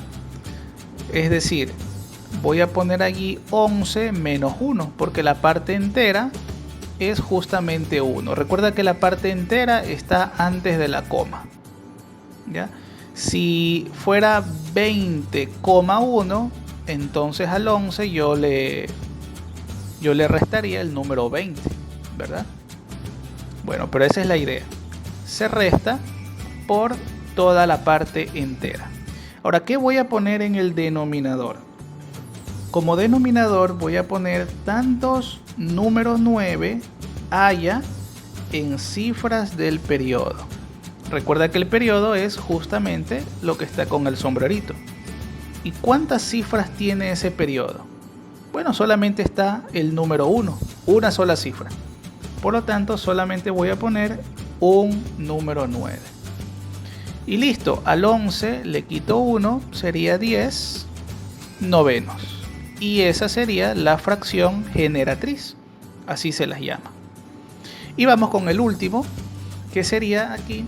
[SPEAKER 1] Es decir, voy a poner allí 11 menos 1, porque la parte entera es justamente 1. Recuerda que la parte entera está antes de la coma, ¿ya? Si fuera 20,1, entonces al 11 yo le restaría el número 20, ¿verdad? Bueno, pero esa es la idea. Se resta por toda la parte entera. Ahora, ¿qué voy a poner en el denominador? Como denominador voy a poner tantos números 9 haya en cifras del periodo. Recuerda que el periodo es justamente lo que está con el sombrerito. ¿Y cuántas cifras tiene ese periodo? Bueno, solamente está el número 1, una sola cifra. Por lo tanto, solamente voy a poner un número 9. Y listo, al 11 le quito 1, sería 10 novenos. Y esa sería la fracción generatriz, así se las llama. Y vamos con el último, que sería aquí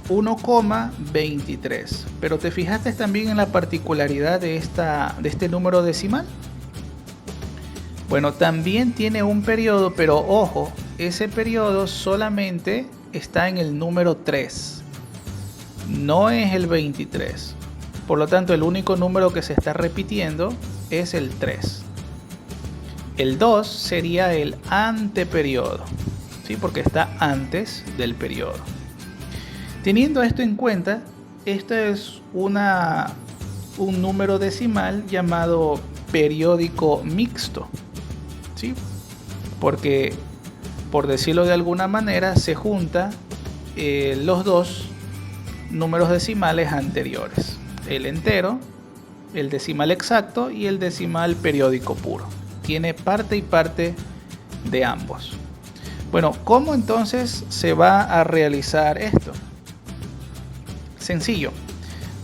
[SPEAKER 1] 1,23. Pero ¿te fijaste también en la particularidad de este número decimal? Bueno, también tiene un periodo, pero ojo, ese periodo solamente está en el número 3, no es el 23. Por lo tanto, el único número que se está repitiendo es el 3. El 2 sería el anteperiodo, ¿sí? Porque está antes del periodo. Teniendo esto en cuenta, este es un número decimal llamado periódico mixto, ¿sí? Porque, por decirlo de alguna manera, se juntan los dos números decimales anteriores, el entero, el decimal exacto y el decimal periódico puro. Tiene parte y parte de ambos. Bueno, ¿cómo entonces se va a realizar esto? Sencillo.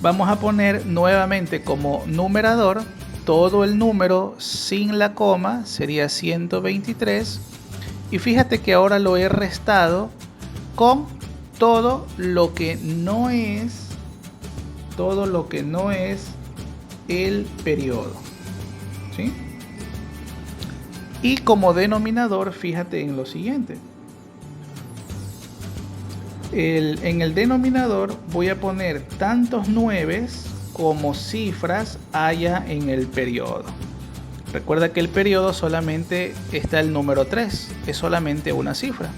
[SPEAKER 1] Vamos a poner nuevamente como numerador todo el número sin la coma, sería 123. Y fíjate que ahora lo he restado con todo lo que no es el periodo, ¿sí? Y como denominador, fíjate en lo siguiente. En el denominador voy a poner tantos 9 como cifras haya en el periodo. Recuerda que el periodo solamente está el número 3, es solamente una cifra.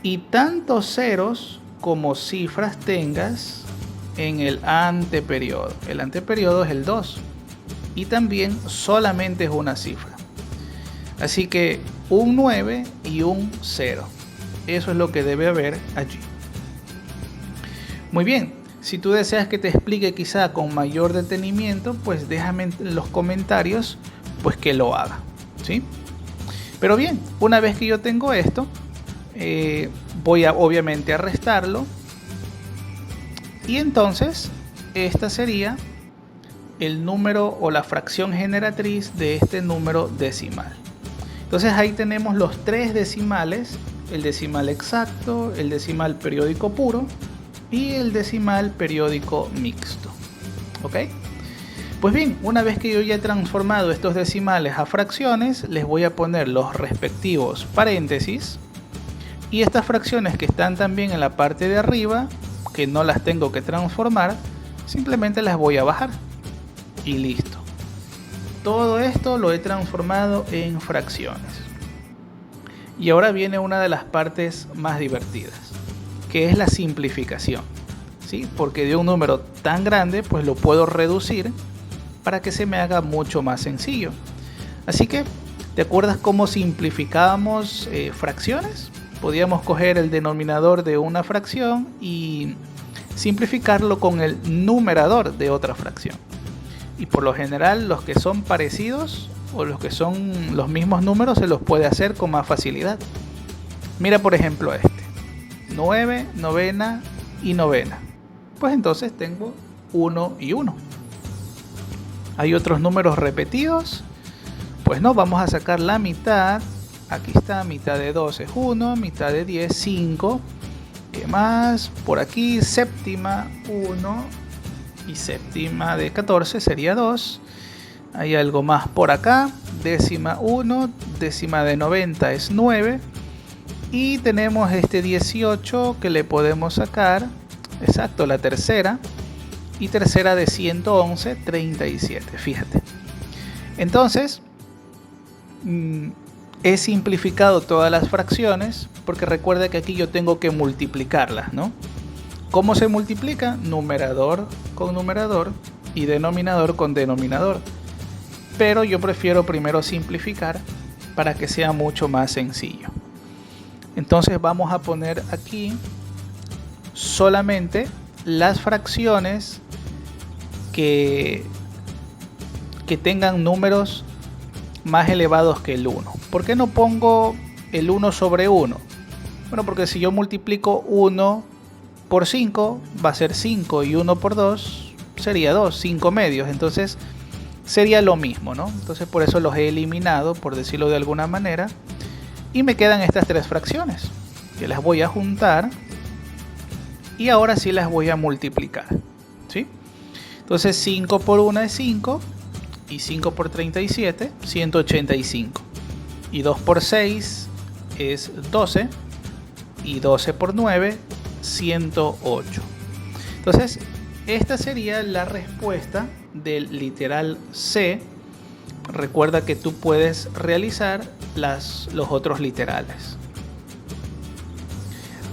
[SPEAKER 1] Y tantos ceros como cifras tengas en el anteperiodo. El anteperiodo es el 2 y también solamente es una cifra. Así que un 9 y un 0. Eso es lo que debe haber allí. Muy bien, si tú deseas que te explique quizá con mayor detenimiento, pues déjame en los comentarios pues que lo haga, ¿sí? Pero bien, una vez que yo tengo esto, voy obviamente a restarlo. Y entonces, esta sería el número o la fracción generatriz de este número decimal. Entonces ahí tenemos los tres decimales, el decimal exacto, el decimal periódico puro y el decimal periódico mixto. ¿Ok? Pues bien, una vez que yo ya he transformado estos decimales a fracciones, les voy a poner los respectivos paréntesis. Y estas fracciones que están también en la parte de arriba, que no las tengo que transformar, simplemente las voy a bajar. Y listo. Todo esto lo he transformado en fracciones. Y ahora viene una de las partes más divertidas, que es la simplificación, ¿sí? Porque de un número tan grande, pues lo puedo reducir para que se me haga mucho más sencillo. Así que, ¿te acuerdas cómo simplificábamos fracciones? Podíamos coger el denominador de una fracción y simplificarlo con el numerador de otra fracción. Y por lo general los que son parecidos o los que son los mismos números se los puede hacer con más facilidad. Mira por ejemplo este, 9, novena y novena. Pues entonces tengo 1 y 1. ¿Hay otros números repetidos? Pues no, vamos a sacar la mitad. Aquí está, mitad de 2 es 1, mitad de 10, 5. ¿Qué más? Por aquí, séptima, 1. Y séptima de 14 sería 2. Hay algo más por acá. Décima 1, décima de 90 es 9. Y tenemos este 18 que le podemos sacar, exacto, la tercera. Y tercera de 111, 37, fíjate. Entonces, he simplificado todas las fracciones porque recuerda que aquí yo tengo que multiplicarlas, ¿no? ¿Cómo se multiplica? Numerador con numerador y denominador con denominador. Pero yo prefiero primero simplificar para que sea mucho más sencillo. Entonces vamos a poner aquí solamente las fracciones que tengan números más elevados que el 1. ¿Por qué no pongo el 1 sobre 1? Bueno, porque si yo multiplico 1 por 5 va a ser 5 y 1 por 2 sería 2, 5 medios. Entonces sería lo mismo, ¿no? Entonces por eso los he eliminado, por decirlo de alguna manera. Y me quedan estas tres fracciones, que las voy a juntar y ahora sí las voy a multiplicar, ¿sí? Entonces 5 por 1 es 5 y 5 por 37, 185. Y 2 por 6 es 12 y 12 por 9, 108. Entonces esta sería la respuesta del literal C. Recuerda que tú puedes realizar los otros literales.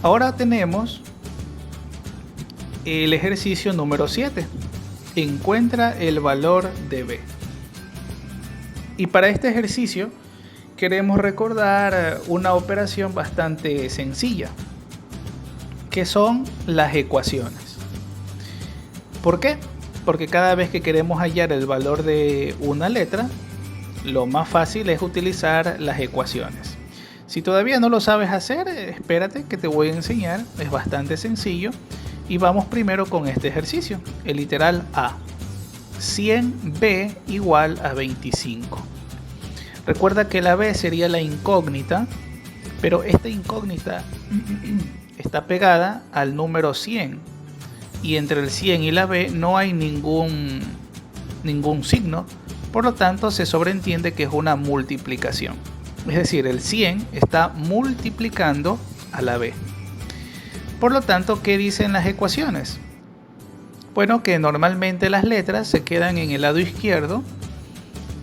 [SPEAKER 1] Ahora tenemos el ejercicio número 7. Encuentra el valor de B. Y para este ejercicio queremos recordar una operación bastante sencilla, que son las ecuaciones. ¿Por qué? Porque cada vez que queremos hallar el valor de una letra, lo más fácil es utilizar las ecuaciones. Si todavía no lo sabes hacer, espérate que te voy a enseñar. Es bastante sencillo. Y vamos primero con este ejercicio. El literal A. 100B igual a 25. Recuerda que la B sería la incógnita, pero esta incógnita está pegada al número 100. Y entre el 100 y la B no hay ningún signo. Por lo tanto, se sobreentiende que es una multiplicación. Es decir, el 100 está multiplicando a la B. Por lo tanto, ¿qué dicen las ecuaciones? Bueno, que normalmente las letras se quedan en el lado izquierdo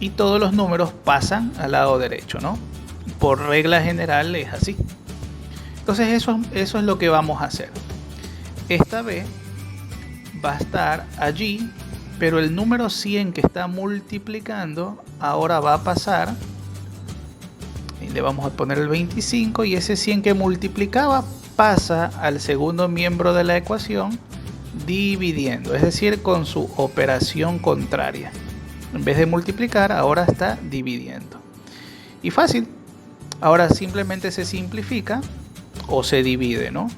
[SPEAKER 1] y todos los números pasan al lado derecho, ¿no? Por regla general es así. Entonces eso es lo que vamos a hacer. Esta B va a estar allí, pero el número 100 que está multiplicando ahora va a pasar, y le vamos a poner el 25, y ese 100 que multiplicaba pasa al segundo miembro de la ecuación dividiendo, es decir, con su operación contraria. En vez de multiplicar, ahora está dividiendo. Y fácil, ahora simplemente se simplifica o se divide, ¿no?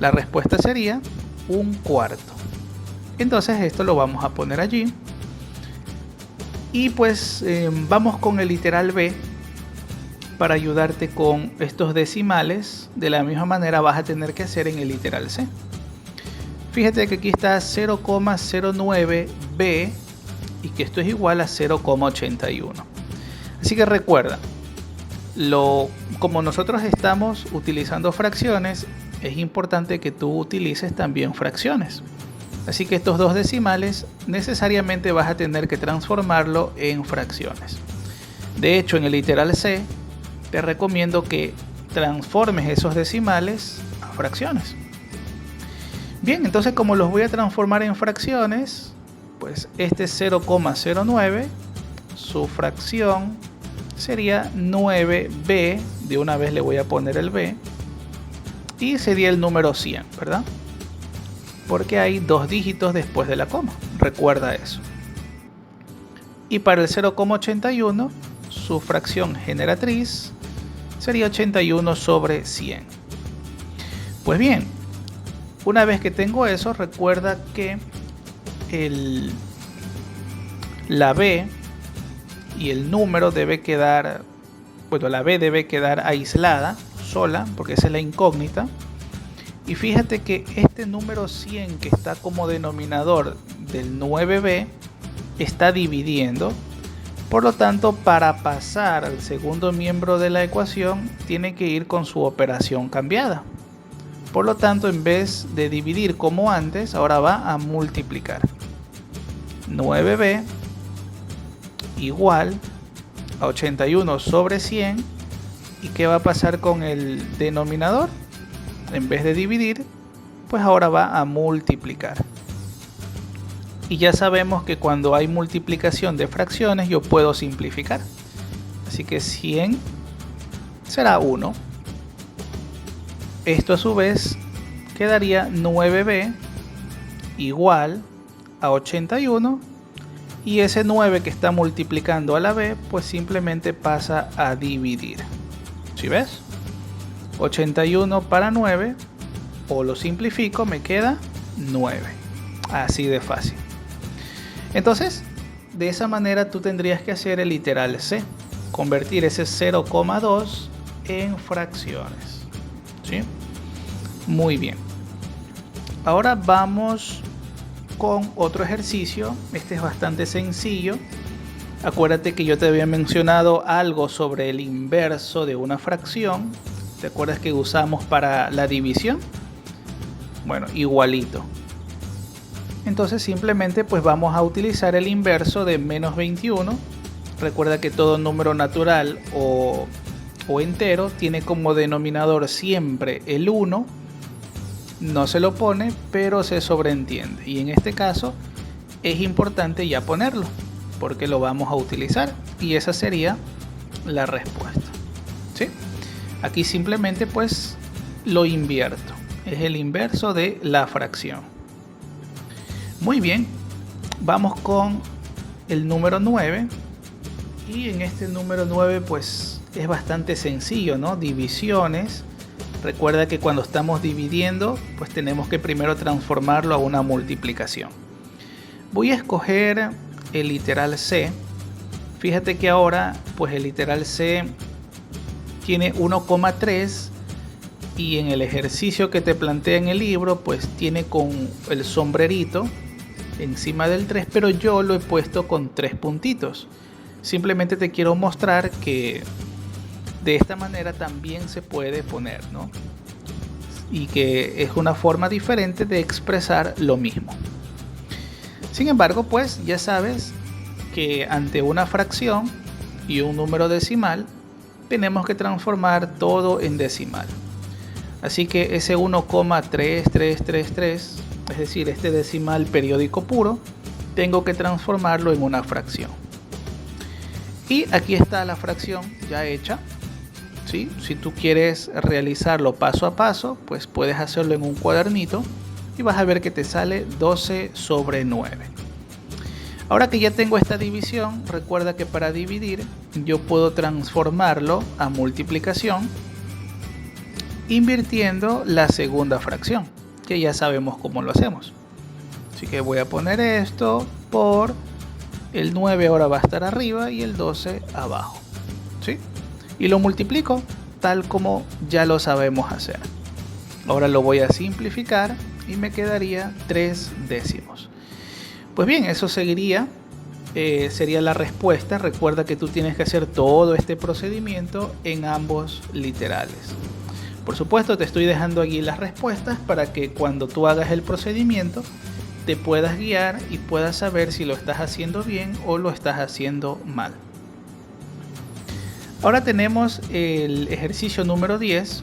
[SPEAKER 1] La respuesta sería 1/4. Entonces esto lo vamos a poner allí. Y pues vamos con el literal B para ayudarte con estos decimales. De la misma manera vas a tener que hacer en el literal C. Fíjate que aquí está 0,09B y que esto es igual a 0,81. Así que recuerda, como nosotros estamos utilizando fracciones, es importante que tú utilices también fracciones. Así que estos dos decimales necesariamente vas a tener que transformarlo en fracciones. De hecho, en el literal C te recomiendo que transformes esos decimales a fracciones. Bien, entonces como los voy a transformar en fracciones, pues este 0,09, su fracción sería 9B, de una vez le voy a poner el B, y sería el número 100, ¿verdad? Porque hay dos dígitos después de la coma, recuerda eso. Y para el 0,81, su fracción generatriz sería 81 sobre 100. Pues bien, una vez que tengo eso, recuerda que la b y el número debe quedar, bueno, la b debe quedar aislada, sola, porque esa es la incógnita. Y fíjate que este número 100 que está como denominador del 9b está dividiendo. Por lo tanto, para pasar al segundo miembro de la ecuación, tiene que ir con su operación cambiada. Por lo tanto, en vez de dividir como antes, ahora va a multiplicar. 9b igual a 81 sobre 100. ¿Y qué va a pasar con el denominador? En vez de dividir, pues ahora va a multiplicar. Y ya sabemos que cuando hay multiplicación de fracciones yo puedo simplificar. Así que 100 será 1. Esto a su vez quedaría 9b igual a 81. Y ese 9 que está multiplicando a la b, pues simplemente pasa a dividir. ¿Sí ves? 81 para 9, o lo simplifico, me queda 9. Así de fácil. Entonces, de esa manera tú tendrías que hacer el literal C, convertir ese 0,2 en fracciones. ¿Sí? Muy bien. Ahora vamos con otro ejercicio. Este es bastante sencillo. Acuérdate que yo te había mencionado algo sobre el inverso de una fracción. ¿Te acuerdas que usamos para la división? Bueno, igualito. Entonces simplemente pues vamos a utilizar el inverso de menos 21. Recuerda que todo número natural o entero tiene como denominador siempre el 1. No se lo pone, pero se sobreentiende. Y en este caso es importante ya ponerlo, porque lo vamos a utilizar. Y esa sería la respuesta. ¿Sí? Aquí simplemente pues lo invierto. Es el inverso de la fracción. Muy bien. Vamos con el número 9. Y en este número 9 pues es bastante sencillo, ¿no? Divisiones. Recuerda que cuando estamos dividiendo pues tenemos que primero transformarlo a una multiplicación. Voy a escoger el literal C. Fíjate que ahora pues el literal C tiene 1,3 y en el ejercicio que te plantea en el libro pues tiene con el sombrerito encima del 3, pero yo lo he puesto con 3 puntitos. Simplemente te quiero mostrar que de esta manera también se puede poner, ¿no? Y que es una forma diferente de expresar lo mismo. Sin embargo, pues ya sabes que ante una fracción y un número decimal tenemos que transformar todo en decimal. Así que ese 1,3333, es decir, este decimal periódico puro, tengo que transformarlo en una fracción. Y aquí está la fracción ya hecha. ¿Sí? Si tú quieres realizarlo paso a paso, pues puedes hacerlo en un cuadernito y vas a ver que te sale 12 sobre 9. Ahora que ya tengo esta división, recuerda que para dividir yo puedo transformarlo a multiplicación invirtiendo la segunda fracción, que ya sabemos cómo lo hacemos. Así que voy a poner esto por el 9, ahora va a estar arriba y el 12 abajo. ¿Sí? Y lo multiplico tal como ya lo sabemos hacer. Ahora lo voy a simplificar y me quedaría 3 décimos. Pues bien, eso sería la respuesta. Recuerda que tú tienes que hacer todo este procedimiento en ambos literales. Por supuesto, te estoy dejando aquí las respuestas para que cuando tú hagas el procedimiento te puedas guiar y puedas saber si lo estás haciendo bien o lo estás haciendo mal. Ahora tenemos el ejercicio número 10,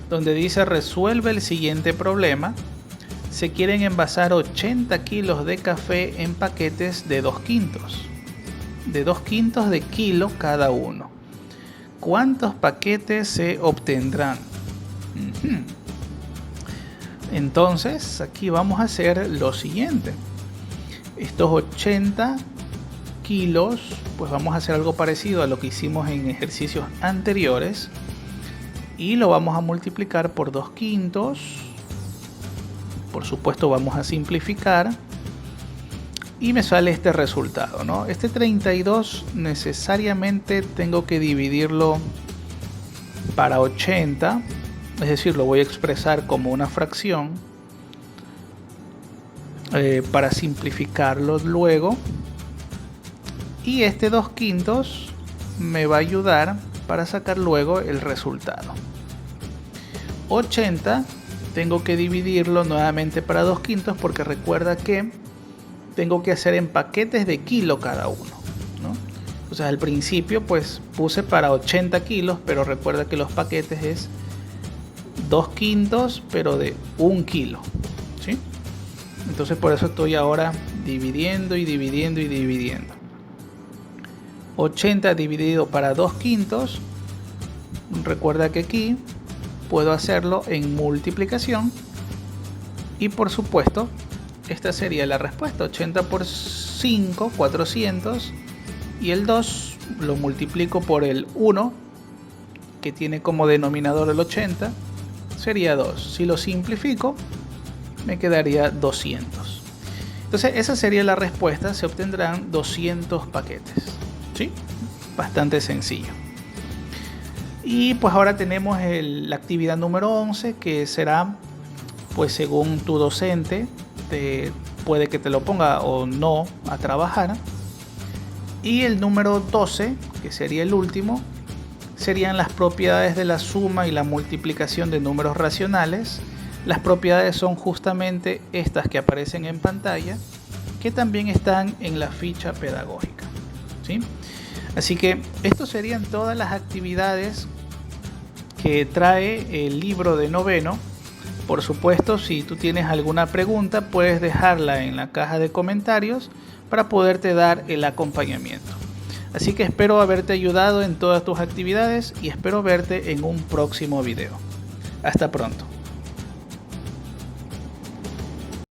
[SPEAKER 1] donde dice resuelve el siguiente problema. Se quieren envasar 80 kilos de café en paquetes de 2 quintos. De 2 quintos de kilo cada uno. ¿Cuántos paquetes se obtendrán? Entonces, aquí vamos a hacer lo siguiente. Estos 80 kilos, pues vamos a hacer algo parecido a lo que hicimos en ejercicios anteriores y lo vamos a multiplicar por 2/5. Por supuesto vamos a simplificar y me sale este resultado, ¿no? Este 32 necesariamente tengo que dividirlo para 80, es decir, lo voy a expresar como una fracción para simplificarlo luego. Y este 2/5 me va a ayudar para sacar luego el resultado. 80 tengo que dividirlo nuevamente para 2/5 porque recuerda que tengo que hacer en paquetes de kilo cada uno, ¿no? O sea, al principio pues puse para 80 kilos, pero recuerda que los paquetes es 2/5 pero de 1 kilo, ¿sí? Entonces por eso estoy ahora dividiendo y dividiendo y dividiendo. 80 dividido para 2/5, recuerda que aquí puedo hacerlo en multiplicación y por supuesto esta sería la respuesta. 80 por 5, 400, y el 2 lo multiplico por el 1 que tiene como denominador el 80, sería 2. Si lo simplifico me quedaría 200. Entonces esa sería la respuesta, se obtendrán 200 paquetes, ¿sí? Bastante sencillo. Y pues ahora tenemos la actividad número 11, que será, pues según tu docente, puede que te lo ponga o no a trabajar. Y el número 12, que sería el último, serían las propiedades de la suma y la multiplicación de números racionales. Las propiedades son justamente estas que aparecen en pantalla, que también están en la ficha pedagógica, ¿sí? Así que estas serían todas las actividades que trae el libro de noveno. Por supuesto, si tú tienes alguna pregunta, puedes dejarla en la caja de comentarios para poderte dar el acompañamiento. Así que espero haberte ayudado en todas tus actividades y espero verte en un próximo video. Hasta pronto.